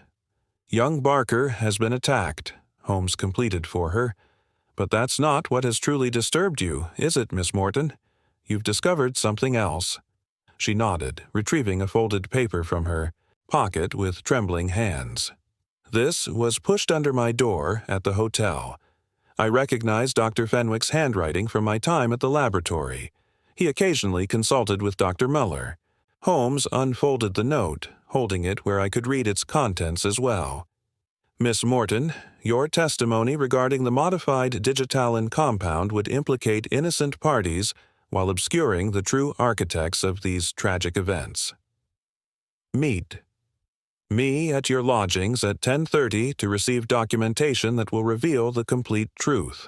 "Young Barker has been attacked," Holmes completed for her. "But that's not what has truly disturbed you, is it, Miss Morton? You've discovered something else." She nodded, retrieving a folded paper from her pocket with trembling hands. "This was pushed under my door at the hotel. I recognized Dr. Fenwick's handwriting from my time at the laboratory. He occasionally consulted with Dr. Muller." Holmes unfolded the note, holding it where I could read its contents as well. "Miss Morton, your testimony regarding the modified digitalin compound would implicate innocent parties while obscuring the true architects of these tragic events. Meet me at your lodgings at 10:30 to receive documentation that will reveal the complete truth.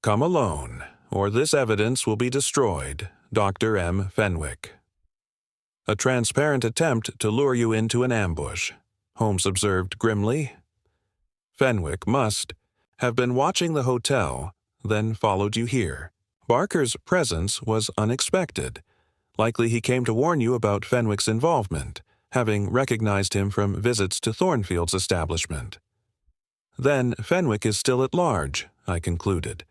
Come alone, or this evidence will be destroyed. Dr. M. Fenwick." "A transparent attempt to lure you into an ambush," Holmes observed grimly. "Fenwick must have been watching the hotel, then followed you here. Barker's presence was unexpected. Likely he came to warn you about Fenwick's involvement, having recognized him from visits to Thornfield's establishment." "Then Fenwick is still at large," I concluded,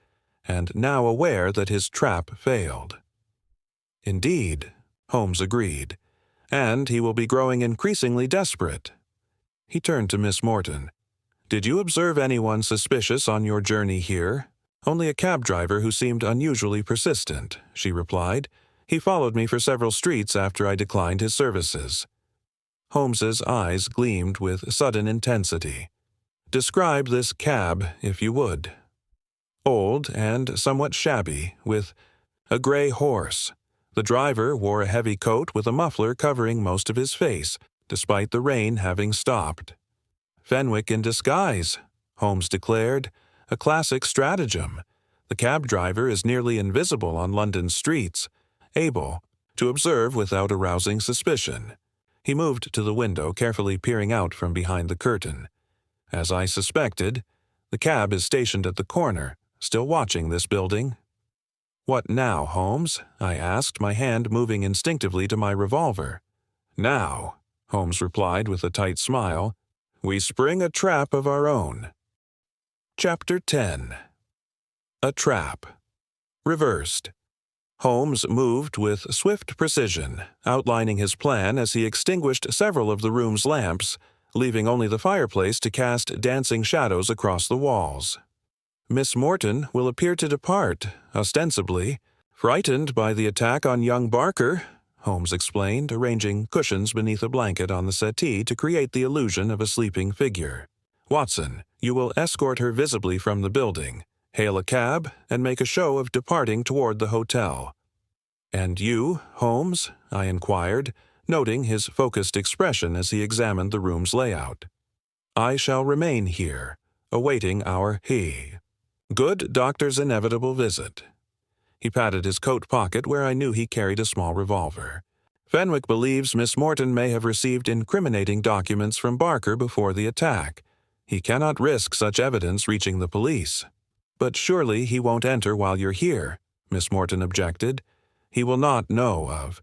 and now aware that his trap failed. Indeed, Holmes agreed, and he will be growing increasingly desperate. He turned to Miss Morton. "Did you observe anyone suspicious on your journey here?" "Only a cab driver who seemed unusually persistent," she replied. "He followed me for several streets after I declined his services." Holmes's eyes gleamed with sudden intensity. "Describe this cab, if you would." "Old and somewhat shabby, with a gray horse. The driver wore a heavy coat with a muffler covering most of his face, despite the rain having stopped." "Fenwick in disguise," Holmes declared. "A classic stratagem. The cab driver is nearly invisible on London's streets, able to observe without arousing suspicion." He moved to the window, carefully peering out from behind the curtain. "As I suspected, the cab is stationed at the corner, still watching this building." "What now, Holmes?" I asked, my hand moving instinctively to my revolver. "Now," Holmes replied with a tight smile, "we spring a trap of our own." Chapter 10. A Trap. Reversed. Holmes moved with swift precision, outlining his plan as he extinguished several of the room's lamps, leaving only the fireplace to cast dancing shadows across the walls. "Miss Morton will appear to depart, ostensibly, frightened by the attack on young Barker," Holmes explained, arranging cushions beneath a blanket on the settee to create the illusion of a sleeping figure. "Watson, you will escort her visibly from the building, hail a cab, and make a show of departing toward the hotel." "And you, Holmes?" I inquired, noting his focused expression as he examined the room's layout. "I shall remain here, awaiting our good doctor's inevitable visit." He patted his coat pocket where I knew he carried a small revolver. "Fenwick believes Miss Morton may have received incriminating documents from Barker before the attack. He cannot risk such evidence reaching the police." "But surely he won't enter while you're here," Miss Morton objected. "He will not know of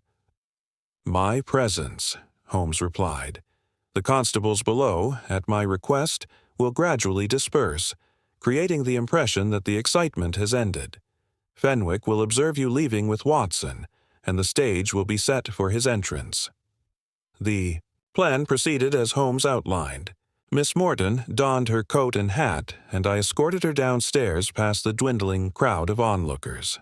my presence," Holmes replied. "The constables below, at my request, will gradually disperse, creating the impression that the excitement has ended. Fenwick will observe you leaving with Watson, and the stage will be set for his entrance." The plan proceeded as Holmes outlined. Miss Morton donned her coat and hat, and I escorted her downstairs past the dwindling crowd of onlookers.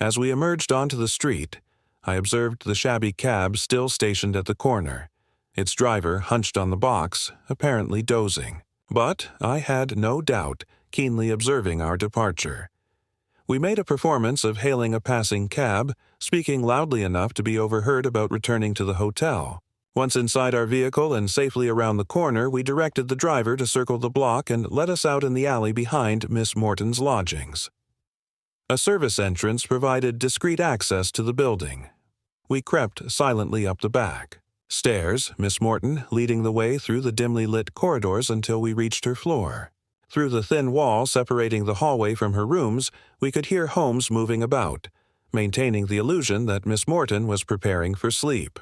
As we emerged onto the street, I observed the shabby cab still stationed at the corner, its driver hunched on the box, apparently dozing. But I had no doubt, keenly observing our departure. We made a performance of hailing a passing cab, speaking loudly enough to be overheard about returning to the hotel. Once inside our vehicle and safely around the corner, we directed the driver to circle the block and let us out in the alley behind Miss Morton's lodgings. A service entrance provided discreet access to the building. We crept silently up the back stairs, Miss Morton leading the way through the dimly lit corridors until we reached her floor. Through the thin wall separating the hallway from her rooms, we could hear Holmes moving about, maintaining the illusion that Miss Morton was preparing for sleep.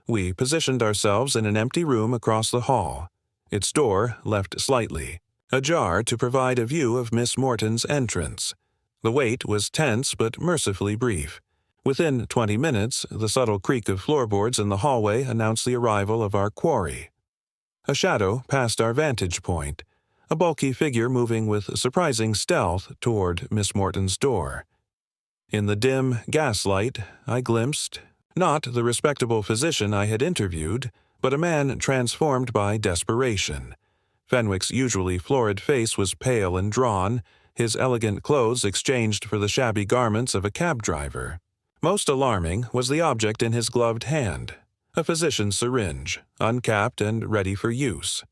We positioned ourselves in an empty room across the hall, its door left slightly ajar to provide a view of Miss Morton's entrance. The wait was tense but mercifully brief. Within 20 minutes, the subtle creak of floorboards in the hallway announced the arrival of our quarry. A shadow passed our vantage point, a bulky figure moving with surprising stealth toward Miss Morton's door. In the dim gaslight, I glimpsed not the respectable physician I had interviewed, but a man transformed by desperation. Fenwick's usually florid face was pale and drawn, his elegant clothes exchanged for the shabby garments of a cab driver. Most alarming was the object in his gloved hand, a physician's syringe, uncapped and ready for use.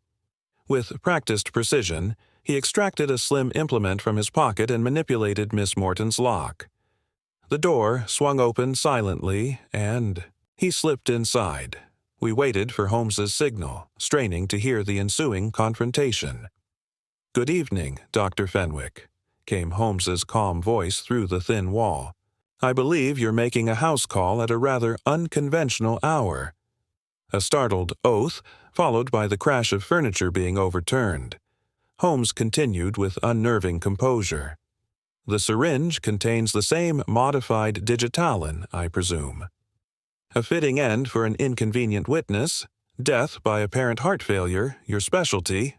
With practiced precision, he extracted a slim implement from his pocket and manipulated Miss Morton's lock. The door swung open silently, and he slipped inside. We waited for Holmes's signal, straining to hear the ensuing confrontation. "Good evening, Dr. Fenwick," came Holmes's calm voice through the thin wall. "I believe you're making a house call at a rather unconventional hour." A startled oath, followed by the crash of furniture being overturned. Holmes continued with unnerving composure. The syringe contains the same modified digitalin, I presume. A fitting end for an inconvenient witness. Death by apparent heart failure, your specialty.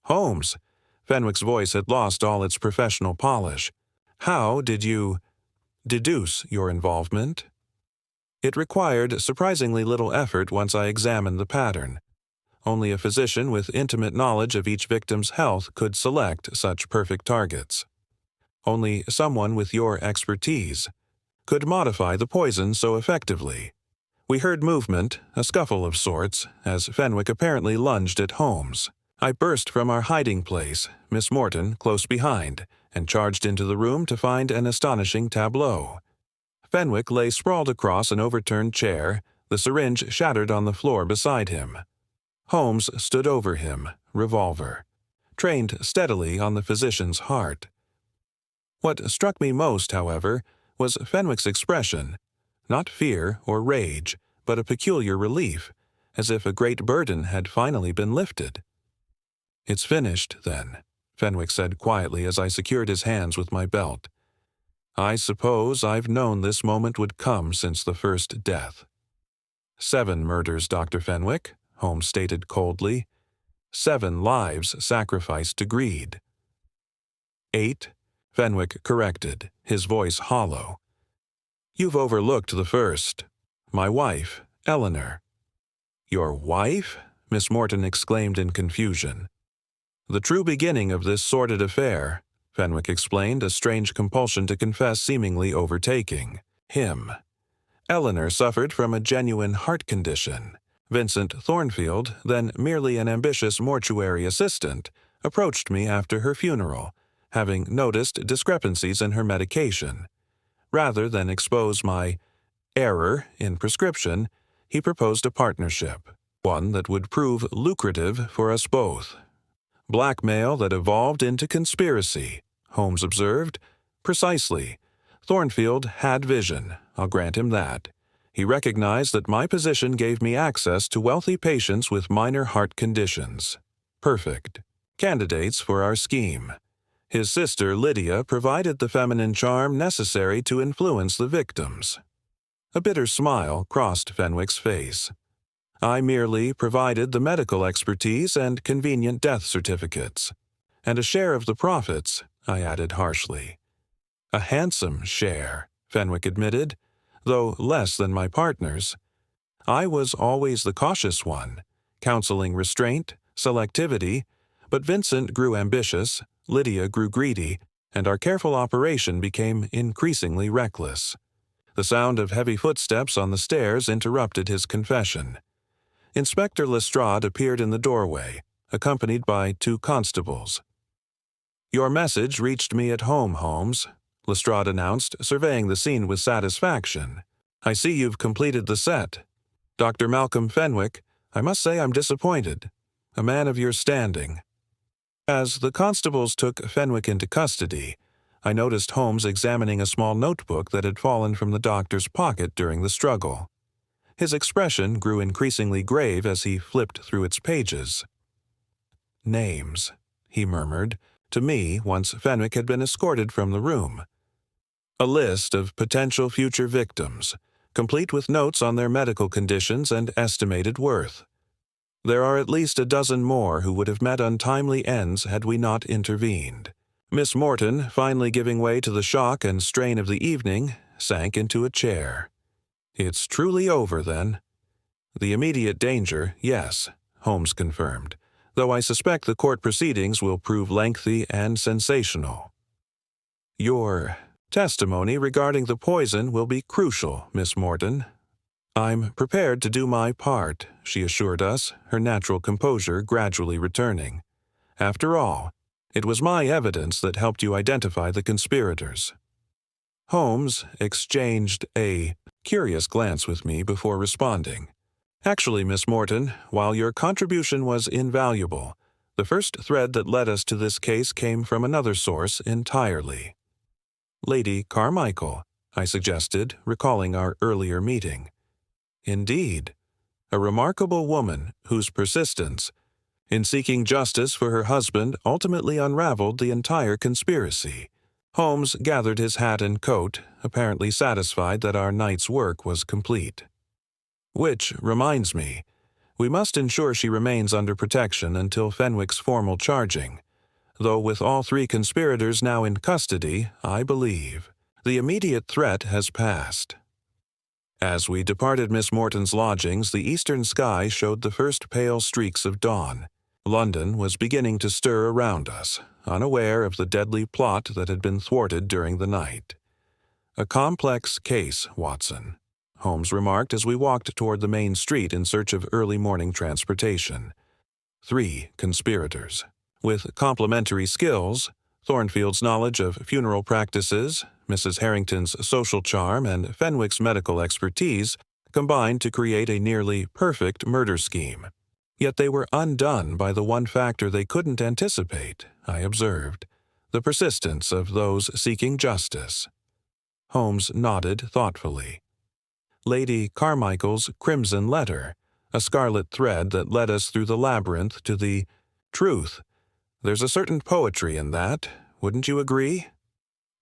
Holmes. Fenwick's voice had lost all its professional polish. How did you deduce your involvement? It required surprisingly little effort once I examined the pattern. Only a physician with intimate knowledge of each victim's health could select such perfect targets. Only someone with your expertise could modify the poison so effectively. We heard movement, a scuffle of sorts, as Fenwick apparently lunged at Holmes. I burst from our hiding place, Miss Morton close behind, and charged into the room to find an astonishing tableau. Fenwick lay sprawled across an overturned chair, the syringe shattered on the floor beside him. Holmes stood over him, revolver, trained steadily on the physician's heart. What struck me most, however, was Fenwick's expression, not fear or rage, but a peculiar relief, as if a great burden had finally been lifted. "It's finished, then," Fenwick said quietly as I secured his hands with my belt. "I suppose I've known this moment would come since the first death." 7 murders, Dr. Fenwick, Holmes stated coldly. 7 lives sacrificed to greed. 8, Fenwick corrected, his voice hollow. "You've overlooked the first. My wife, Eleanor." "Your wife?" Miss Morton exclaimed in confusion. "The true beginning of this sordid affair," Fenwick explained, a strange compulsion to confess seemingly overtaking him. "Eleanor suffered from a genuine heart condition. Vincent Thornfield, then merely an ambitious mortuary assistant, approached me after her funeral, having noticed discrepancies in her medication. Rather than expose my error in prescription, he proposed a partnership, one that would prove lucrative for us both. Blackmail that evolved into conspiracy, Holmes observed. Precisely. Thornfield had vision, I'll grant him that. He recognized that my position gave me access to wealthy patients with minor heart conditions. Perfect. Candidates for our scheme. His sister, Lydia, provided the feminine charm necessary to influence the victims. A bitter smile crossed Fenwick's face. I merely provided the medical expertise and convenient death certificates. And a share of the profits, I added harshly. A handsome share, Fenwick admitted, though less than my partner's. I was always the cautious one, counseling restraint, selectivity, but Vincent grew ambitious, Lydia grew greedy, and our careful operation became increasingly reckless. The sound of heavy footsteps on the stairs interrupted his confession. Inspector Lestrade appeared in the doorway, accompanied by 2 constables. "Your message reached me at home, Holmes," Lestrade announced, surveying the scene with satisfaction. "I see you've completed the set. Dr. Malcolm Fenwick, I must say I'm disappointed. A man of your standing." As the constables took Fenwick into custody, I noticed Holmes examining a small notebook that had fallen from the doctor's pocket during the struggle. His expression grew increasingly grave as he flipped through its pages. "Names," he murmured, to me once Fenwick had been escorted from the room. "A list of potential future victims, complete with notes on their medical conditions and estimated worth. There are at least a dozen more who would have met untimely ends had we not intervened." Miss Morton, finally giving way to the shock and strain of the evening, sank into a chair. "It's truly over, then?" "The immediate danger, yes," Holmes confirmed, "though I suspect the court proceedings will prove lengthy and sensational." "Your testimony regarding the poison will be crucial, Miss Morton." "I'm prepared to do my part," she assured us, her natural composure gradually returning. "After all, it was my evidence that helped you identify the conspirators." Holmes exchanged a curious glance with me before responding. "Actually, Miss Morton, while your contribution was invaluable, the first thread that led us to this case came from another source entirely." "Lady Carmichael," I suggested, recalling our earlier meeting. "Indeed. A remarkable woman whose persistence in seeking justice for her husband ultimately unraveled the entire conspiracy. Holmes gathered his hat and coat, apparently satisfied that our night's work was complete. Which reminds me, we must ensure she remains under protection until Fenwick's formal charging, though with all three conspirators now in custody, I believe the immediate threat has passed. As we departed Miss Morton's lodgings, the eastern sky showed the first pale streaks of dawn. London was beginning to stir around us, unaware of the deadly plot that had been thwarted during the night. "A complex case, Watson," Holmes remarked as we walked toward the main street in search of early morning transportation. 3 conspirators. With complementary skills, Thornfield's knowledge of funeral practices, Mrs. Harrington's social charm, and Fenwick's medical expertise combined to create a nearly perfect murder scheme. Yet they were undone by the one factor they couldn't anticipate, I observed, the persistence of those seeking justice. Holmes nodded thoughtfully. Lady Carmichael's crimson letter, a scarlet thread that led us through the labyrinth to the truth. There's a certain poetry in that, wouldn't you agree?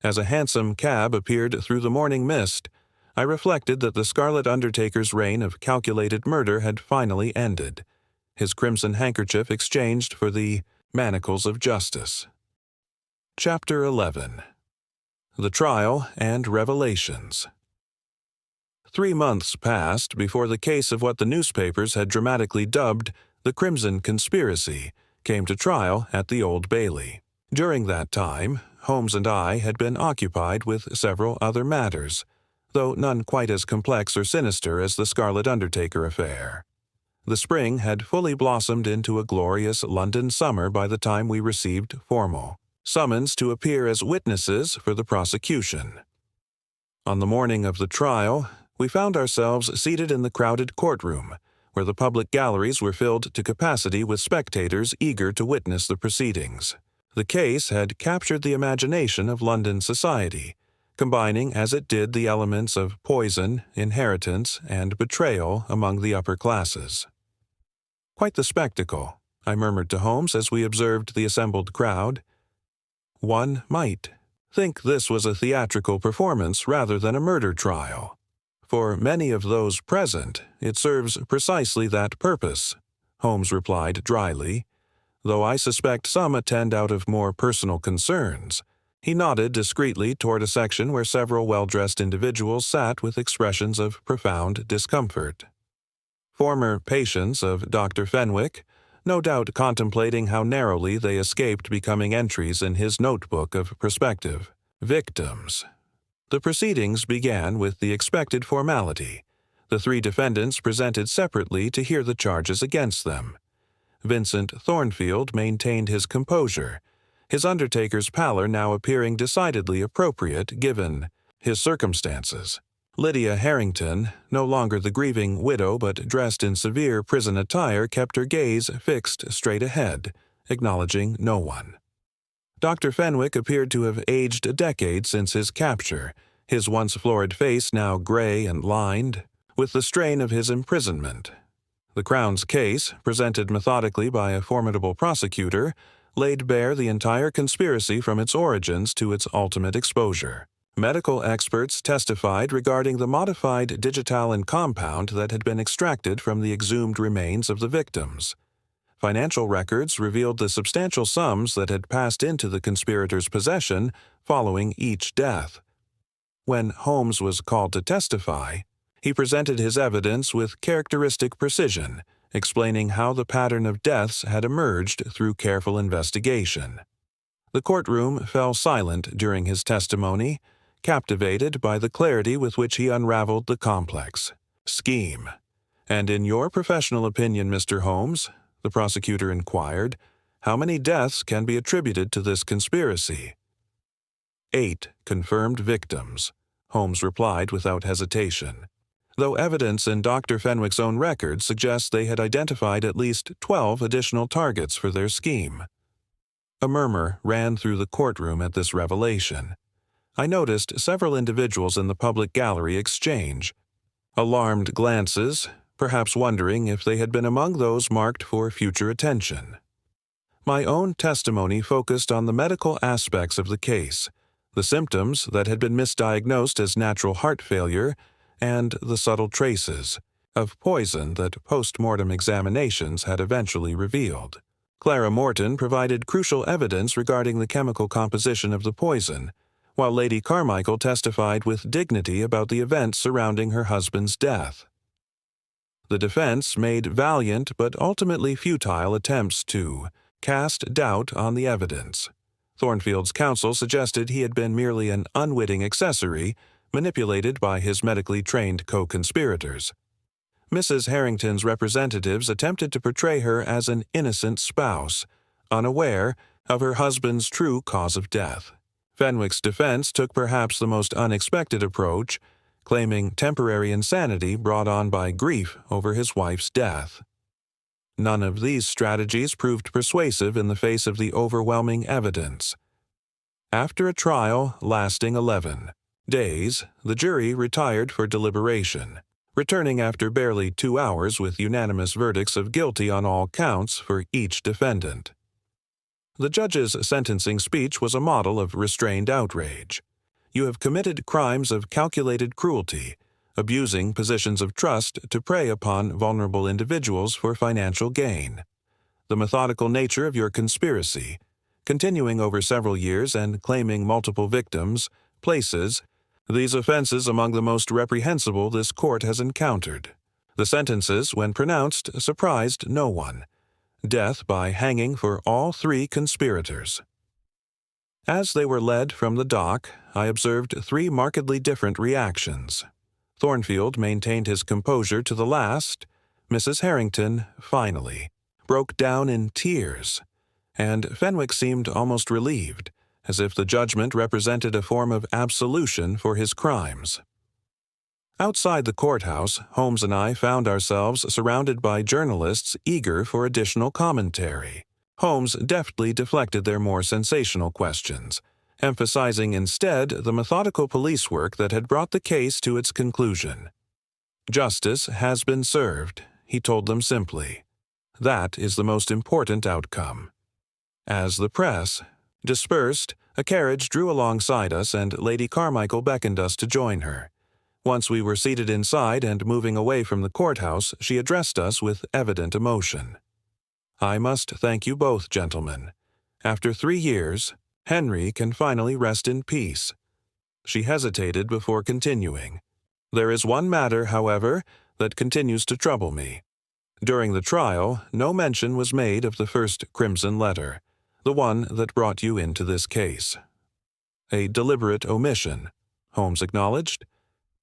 As a hansom cab appeared through the morning mist, I reflected that the Scarlet Undertaker's reign of calculated murder had finally ended, his crimson handkerchief exchanged for the manacles of justice. Chapter 11. The Trial and Revelations. 3 months passed before the case of what the newspapers had dramatically dubbed the Crimson Conspiracy came to trial at the Old Bailey. During that time, Holmes and I had been occupied with several other matters, though none quite as complex or sinister as the Scarlet Undertaker affair. The spring had fully blossomed into a glorious London summer by the time we received formal summons to appear as witnesses for the prosecution. On the morning of the trial, we found ourselves seated in the crowded courtroom, where the public galleries were filled to capacity with spectators eager to witness the proceedings. The case had captured the imagination of London society, combining as it did the elements of poison, inheritance, and betrayal among the upper classes. "Quite the spectacle," I murmured to Holmes as we observed the assembled crowd. "One might think this was a theatrical performance rather than a murder trial. For many of those present, it serves precisely that purpose," Holmes replied dryly, "though I suspect some attend out of more personal concerns." He nodded discreetly toward a section where several well-dressed individuals sat with expressions of profound discomfort. Former patients of Dr. Fenwick, no doubt contemplating how narrowly they escaped becoming entries in his notebook of prospective victims. The proceedings began with the expected formality. The 3 defendants presented separately to hear the charges against them. Vincent Thornfield maintained his composure, his Undertaker's pallor now appearing decidedly appropriate given his circumstances. Lydia Harrington, no longer the grieving widow but dressed in severe prison attire, kept her gaze fixed straight ahead, acknowledging no one. Dr. Fenwick appeared to have aged a decade since his capture, his once florid face now gray and lined with the strain of his imprisonment. The Crown's case, presented methodically by a formidable prosecutor, laid bare the entire conspiracy from its origins to its ultimate exposure. Medical experts testified regarding the modified digitalin compound that had been extracted from the exhumed remains of the victims. Financial records revealed the substantial sums that had passed into the conspirators' possession following each death. When Holmes was called to testify, he presented his evidence with characteristic precision, explaining how the pattern of deaths had emerged through careful investigation. The courtroom fell silent during his testimony, captivated by the clarity with which he unraveled the complex scheme. "And in your professional opinion, Mr. Holmes," the prosecutor inquired, "how many deaths can be attributed to this conspiracy?" 8 confirmed victims, Holmes replied without hesitation, though evidence in Dr. Fenwick's own record suggests they had identified at least 12 additional targets for their scheme. A murmur ran through the courtroom at this revelation. I noticed several individuals in the public gallery exchange alarmed glances, perhaps wondering if they had been among those marked for future attention. My own testimony focused on the medical aspects of the case, the symptoms that had been misdiagnosed as natural heart failure, and the subtle traces of poison that post-mortem examinations had eventually revealed. Clara Morton provided crucial evidence regarding the chemical composition of the poison, while Lady Carmichael testified with dignity about the events surrounding her husband's death. The defense made valiant but ultimately futile attempts to cast doubt on the evidence. Thornfield's counsel suggested he had been merely an unwitting accessory, manipulated by his medically trained co-conspirators. Mrs. Harrington's representatives attempted to portray her as an innocent spouse, unaware of her husband's true cause of death. Fenwick's defense took perhaps the most unexpected approach, claiming temporary insanity brought on by grief over his wife's death. None of these strategies proved persuasive in the face of the overwhelming evidence. After a trial lasting 11 days, the jury retired for deliberation, returning after barely 2 hours with unanimous verdicts of guilty on all counts for each defendant. The judge's sentencing speech was a model of restrained outrage. You have committed crimes of calculated cruelty, abusing positions of trust to prey upon vulnerable individuals for financial gain. The methodical nature of your conspiracy, continuing over several years and claiming multiple victims, places these offenses among the most reprehensible this court has encountered. The sentences, when pronounced, surprised no one. Death by hanging for all 3 conspirators. As they were led from the dock, I observed 3 markedly different reactions. Thornfield maintained his composure to the last. Mrs. Harrington, finally, broke down in tears, and Fenwick seemed almost relieved, as if the judgment represented a form of absolution for his crimes. Outside the courthouse, Holmes and I found ourselves surrounded by journalists eager for additional commentary. Holmes deftly deflected their more sensational questions, emphasizing instead the methodical police work that had brought the case to its conclusion. Justice has been served, he told them simply. That is the most important outcome. As the press dispersed, a carriage drew alongside us and Lady Carmichael beckoned us to join her. Once we were seated inside and moving away from the courthouse, she addressed us with evident emotion. I must thank you both, gentlemen. After 3 years, Henry can finally rest in peace. She hesitated before continuing. There is one matter, however, that continues to trouble me. During the trial, no mention was made of the first crimson letter, the one that brought you into this case. A deliberate omission, Holmes acknowledged.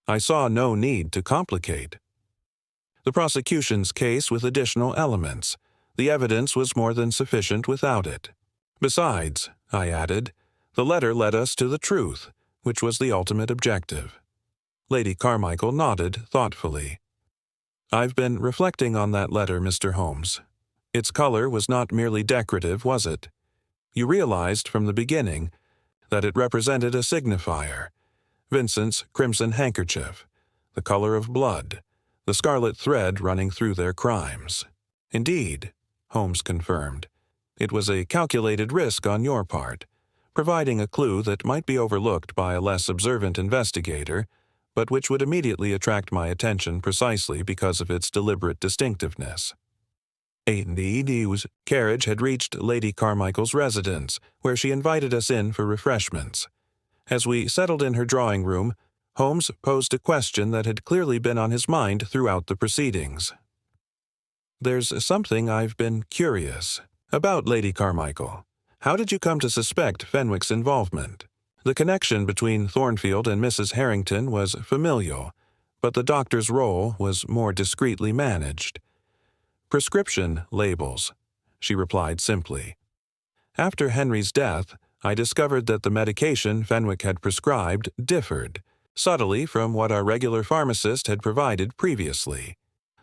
I saw no need to complicate. The prosecution's case with additional elements. The evidence was more than sufficient without it. Besides, I added, the letter led us to the truth, which was the ultimate objective. Lady Carmichael nodded thoughtfully. I've been reflecting on that letter, Mr. Holmes. Its color was not merely decorative, was it? You realized from the beginning that it represented a signifier. Vincent's crimson handkerchief, the color of blood, the scarlet thread running through their crimes. Indeed, Holmes confirmed, it was a calculated risk on your part, providing a clue that might be overlooked by a less observant investigator, but which would immediately attract my attention precisely because of its deliberate distinctiveness. The carriage had reached Lady Carmichael's residence, where she invited us in for refreshments. As we settled in her drawing room, Holmes posed a question that had clearly been on his mind throughout the proceedings. There's something I've been curious about, Lady Carmichael. How did you come to suspect Fenwick's involvement? The connection between Thornfield and Mrs. Harrington was familial, but the doctor's role was more discreetly managed. Prescription labels, she replied simply. After Henry's death, I discovered that the medication Fenwick had prescribed differed, subtly from what our regular pharmacist had provided previously.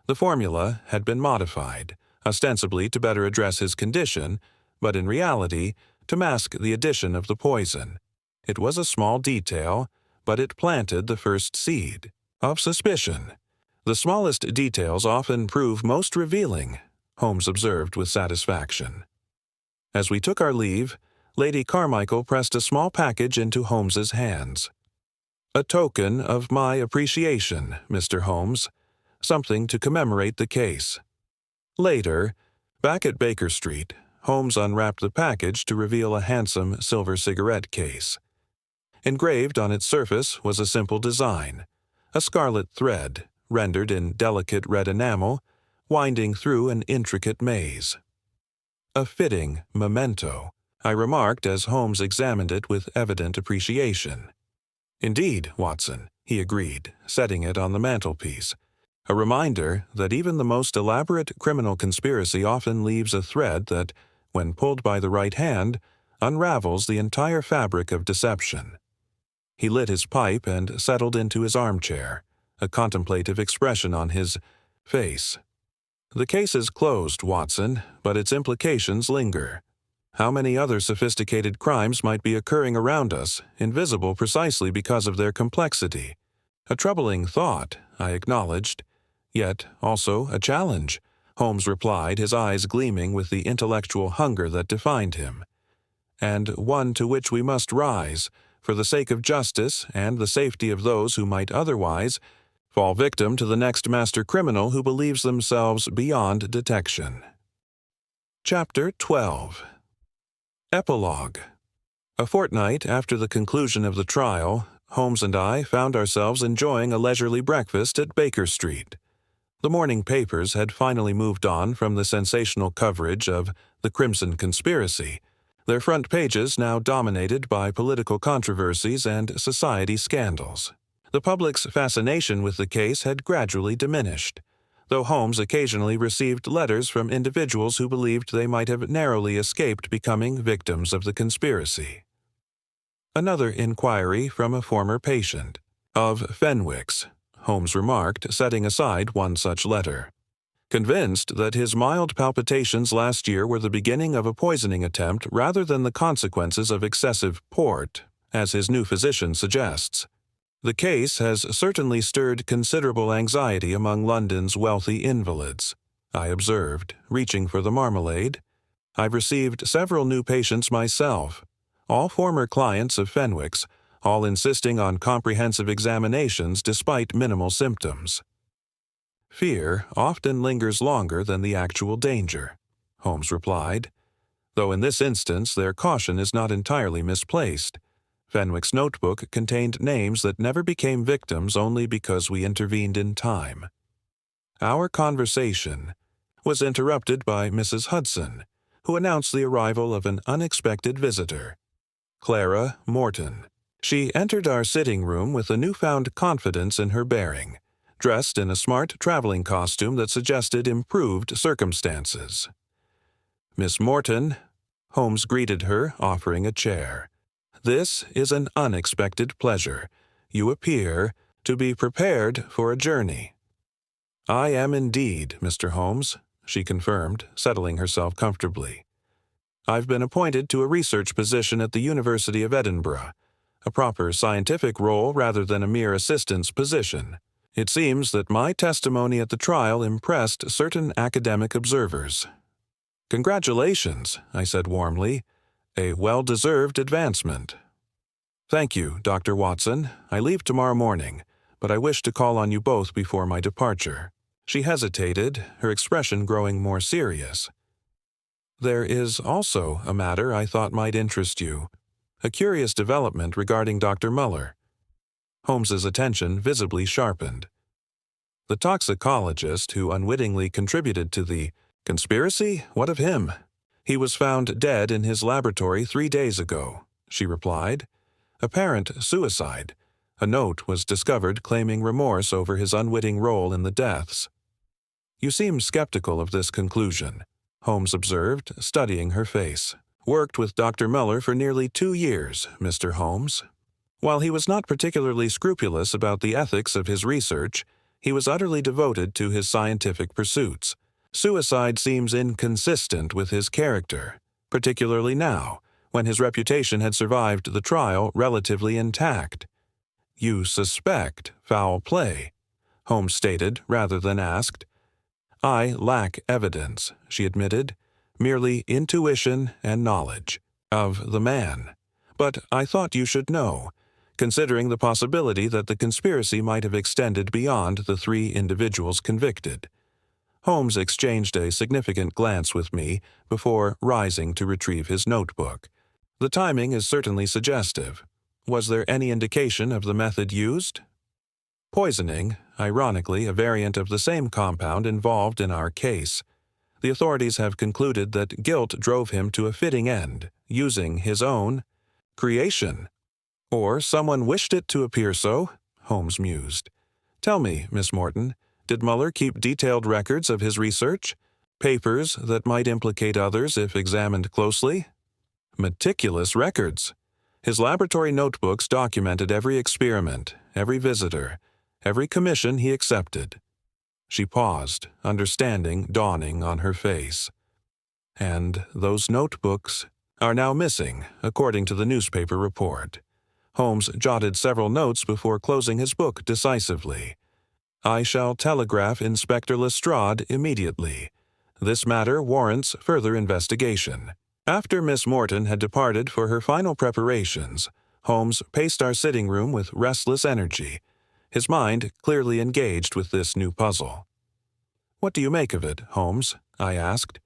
The formula had been modified, ostensibly to better address his condition, but in reality, to mask the addition of the poison. It was a small detail, but it planted the first seed of suspicion. The smallest details often prove most revealing, Holmes observed with satisfaction. As we took our leave, Lady Carmichael pressed a small package into Holmes's hands. "A token of my appreciation, Mr. Holmes. Something to commemorate the case." Later, back at Baker Street, Holmes unwrapped the package to reveal a handsome silver cigarette case. Engraved on its surface was a simple design, a scarlet thread, rendered in delicate red enamel, winding through an intricate maze. "A fitting memento," I remarked as Holmes examined it with evident appreciation. "Indeed, Watson," he agreed, setting it on the mantelpiece. "A reminder that even the most elaborate criminal conspiracy often leaves a thread that, when pulled by the right hand, unravels the entire fabric of deception." He lit his pipe and settled into his armchair, a contemplative expression on his face. "The case is closed, Watson, but its implications linger. How many other sophisticated crimes might be occurring around us, invisible precisely because of their complexity? A troubling thought, I acknowledged. Yet also a challenge," Holmes replied, his eyes gleaming with the intellectual hunger that defined him. "And one to which we must rise, for the sake of justice and the safety of those who might otherwise fall victim to the next master criminal who believes themselves beyond detection." Chapter 12. Epilogue. A fortnight after the conclusion of the trial, Holmes and I found ourselves enjoying a leisurely breakfast at Baker Street. The morning papers had finally moved on from the sensational coverage of the Crimson Conspiracy, their front pages now dominated by political controversies and society scandals. The public's fascination with the case had gradually diminished, though Holmes occasionally received letters from individuals who believed they might have narrowly escaped becoming victims of the conspiracy. Another inquiry from a former patient. "Of Fenwick's," Holmes remarked, setting aside one such letter. "Convinced that his mild palpitations last year were the beginning of a poisoning attempt rather than the consequences of excessive port, as his new physician suggests. The case has certainly stirred considerable anxiety among London's wealthy invalids," I observed, reaching for the marmalade. "I've received several new patients myself, all former clients of Fenwick's, all insisting on comprehensive examinations despite minimal symptoms." "Fear often lingers longer than the actual danger," Holmes replied, "though in this instance their caution is not entirely misplaced. Fenwick's notebook contained names that never became victims only because we intervened in time." Our conversation was interrupted by Mrs. Hudson, who announced the arrival of an unexpected visitor, Clara Morton. She entered our sitting room with a newfound confidence in her bearing, dressed in a smart traveling costume that suggested improved circumstances. "Miss Morton," Holmes greeted her, offering a chair. "This is an unexpected pleasure. You appear to be prepared for a journey." "I am indeed, Mr. Holmes," she confirmed, settling herself comfortably. "I've been appointed to a research position at the University of Edinburgh, a proper scientific role rather than a mere assistant's position. It seems that my testimony at the trial impressed certain academic observers." "Congratulations," I said warmly. "A well-deserved advancement." "Thank you, Dr. Watson. I leave tomorrow morning, but I wish to call on you both before my departure." She hesitated, her expression growing more serious. "There is also a matter I thought might interest you, a curious development regarding Dr. Muller." Holmes's attention visibly sharpened. "The toxicologist who unwittingly contributed to the conspiracy? What of him?" "He was found dead in his laboratory 3 days ago," she replied. "Apparent suicide. A note was discovered claiming remorse over his unwitting role in the deaths." "You seem skeptical of this conclusion," Holmes observed, studying her face. "Worked with Dr. Muller for nearly 2 years, Mr. Holmes. While he was not particularly scrupulous about the ethics of his research, he was utterly devoted to his scientific pursuits. Suicide seems inconsistent with his character, particularly now, when his reputation had survived the trial relatively intact." "You suspect foul play," Holmes stated rather than asked. "I lack evidence," she admitted, "merely intuition and knowledge." Of the man. But I thought you should know, considering the possibility that the conspiracy might have extended beyond the 3 individuals convicted. Holmes exchanged a significant glance with me before rising to retrieve his notebook. The timing is certainly suggestive. Was there any indication of the method used? Poisoning, ironically a variant of the same compound involved in our case. The authorities have concluded that guilt drove him to a fitting end, using his own creation. Or someone wished it to appear so, Holmes mused. Tell me, Miss Morton, did Muller keep detailed records of his research? Papers that might implicate others if examined closely? Meticulous records. His laboratory notebooks documented every experiment, every visitor, every commission he accepted. She paused, understanding dawning on her face. And those notebooks are now missing, according to the newspaper report. Holmes jotted several notes before closing his book decisively. I shall telegraph Inspector Lestrade immediately. This matter warrants further investigation. After Miss Morton had departed for her final preparations, Holmes paced our sitting room with restless energy, his mind clearly engaged with this new puzzle. What do you make of it, Holmes? I asked.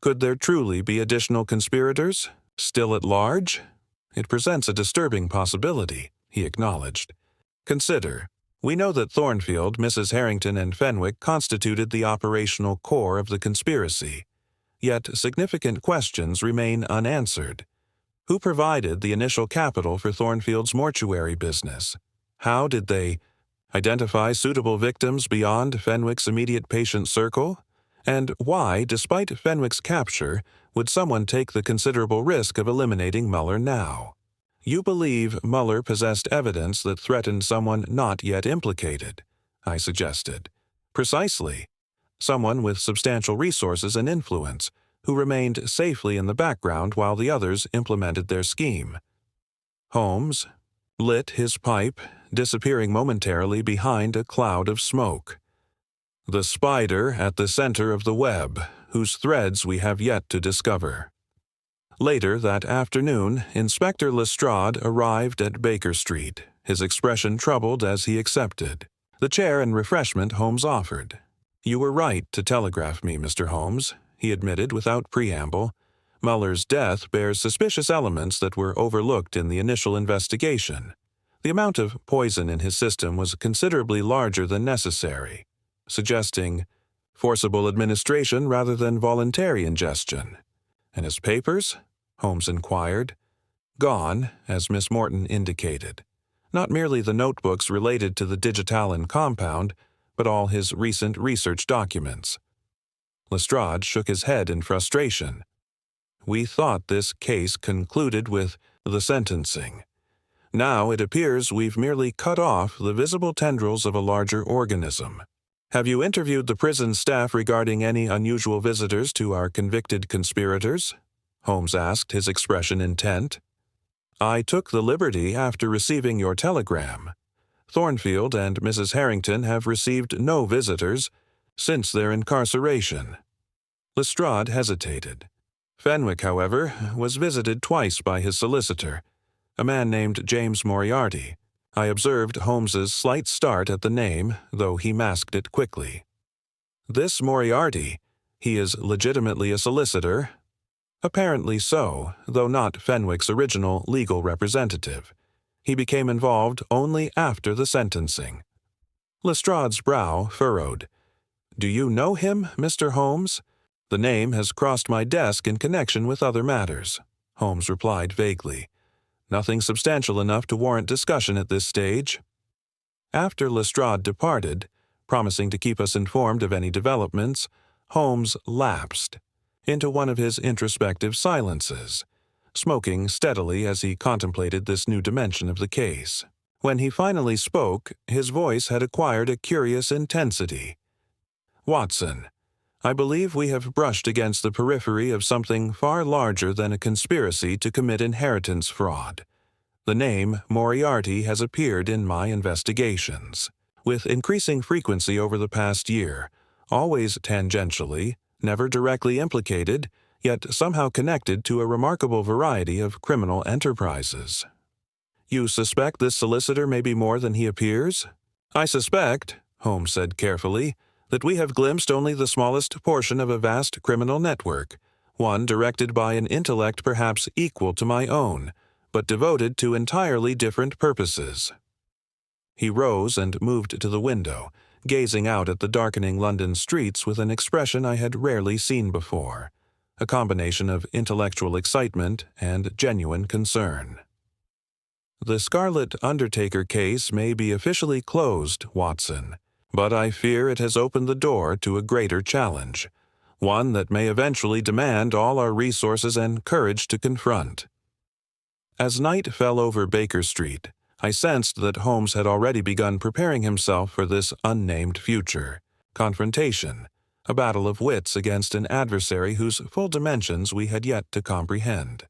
Could there truly be additional conspirators, still at large? It presents a disturbing possibility, he acknowledged. Consider, we know that Thornfield, Mrs. Harrington, and Fenwick constituted the operational core of the conspiracy. Yet significant questions remain unanswered. Who provided the initial capital for Thornfield's mortuary business? How did they identify suitable victims beyond Fenwick's immediate patient circle? And why, despite Fenwick's capture, would someone take the considerable risk of eliminating Muller now? You believe Muller possessed evidence that threatened someone not yet implicated, I suggested. Precisely. Someone with substantial resources and influence, who remained safely in the background while the others implemented their scheme. Holmes lit his pipe, disappearing momentarily behind a cloud of smoke. The spider at the center of the web, whose threads we have yet to discover. Later that afternoon, Inspector Lestrade arrived at Baker Street, his expression troubled as he accepted the chair and refreshment Holmes offered. You were right to telegraph me, Mr. Holmes, he admitted without preamble. Muller's death bears suspicious elements that were overlooked in the initial investigation. The amount of poison in his system was considerably larger than necessary, suggesting forcible administration rather than voluntary ingestion. And his papers? Holmes inquired. Gone, as Miss Morton indicated. Not merely the notebooks related to the digitalin compound, but all his recent research documents. Lestrade shook his head in frustration. We thought this case concluded with the sentencing. Now it appears we've merely cut off the visible tendrils of a larger organism. Have you interviewed the prison staff regarding any unusual visitors to our convicted conspirators? Holmes asked, his expression intent. I took the liberty after receiving your telegram. Thornfield and Mrs. Harrington have received no visitors since their incarceration. Lestrade hesitated. Fenwick, however, was visited twice by his solicitor, a man named James Moriarty. I observed Holmes's slight start at the name, though he masked it quickly. This Moriarty, he is legitimately a solicitor? Apparently so, though not Fenwick's original legal representative. He became involved only after the sentencing. Lestrade's brow furrowed. Do you know him, Mr. Holmes? The name has crossed my desk in connection with other matters, Holmes replied vaguely. Nothing substantial enough to warrant discussion at this stage. After Lestrade departed, promising to keep us informed of any developments, Holmes lapsed into one of his introspective silences, smoking steadily as he contemplated this new dimension of the case. When he finally spoke, his voice had acquired a curious intensity. Watson, I believe we have brushed against the periphery of something far larger than a conspiracy to commit inheritance fraud. The name Moriarty has appeared in my investigations, with increasing frequency over the past year, always tangentially, never directly implicated, yet somehow connected to a remarkable variety of criminal enterprises. You suspect this solicitor may be more than he appears? I suspect, Holmes said carefully, that we have glimpsed only the smallest portion of a vast criminal network, one directed by an intellect perhaps equal to my own, but devoted to entirely different purposes. He rose and moved to the window, gazing out at the darkening London streets with an expression I had rarely seen before, a combination of intellectual excitement and genuine concern. The Scarlet Undertaker case may be officially closed, Watson, but I fear it has opened the door to a greater challenge, one that may eventually demand all our resources and courage to confront. As night fell over Baker Street, I sensed that Holmes had already begun preparing himself for this unnamed future, confrontation, a battle of wits against an adversary whose full dimensions we had yet to comprehend.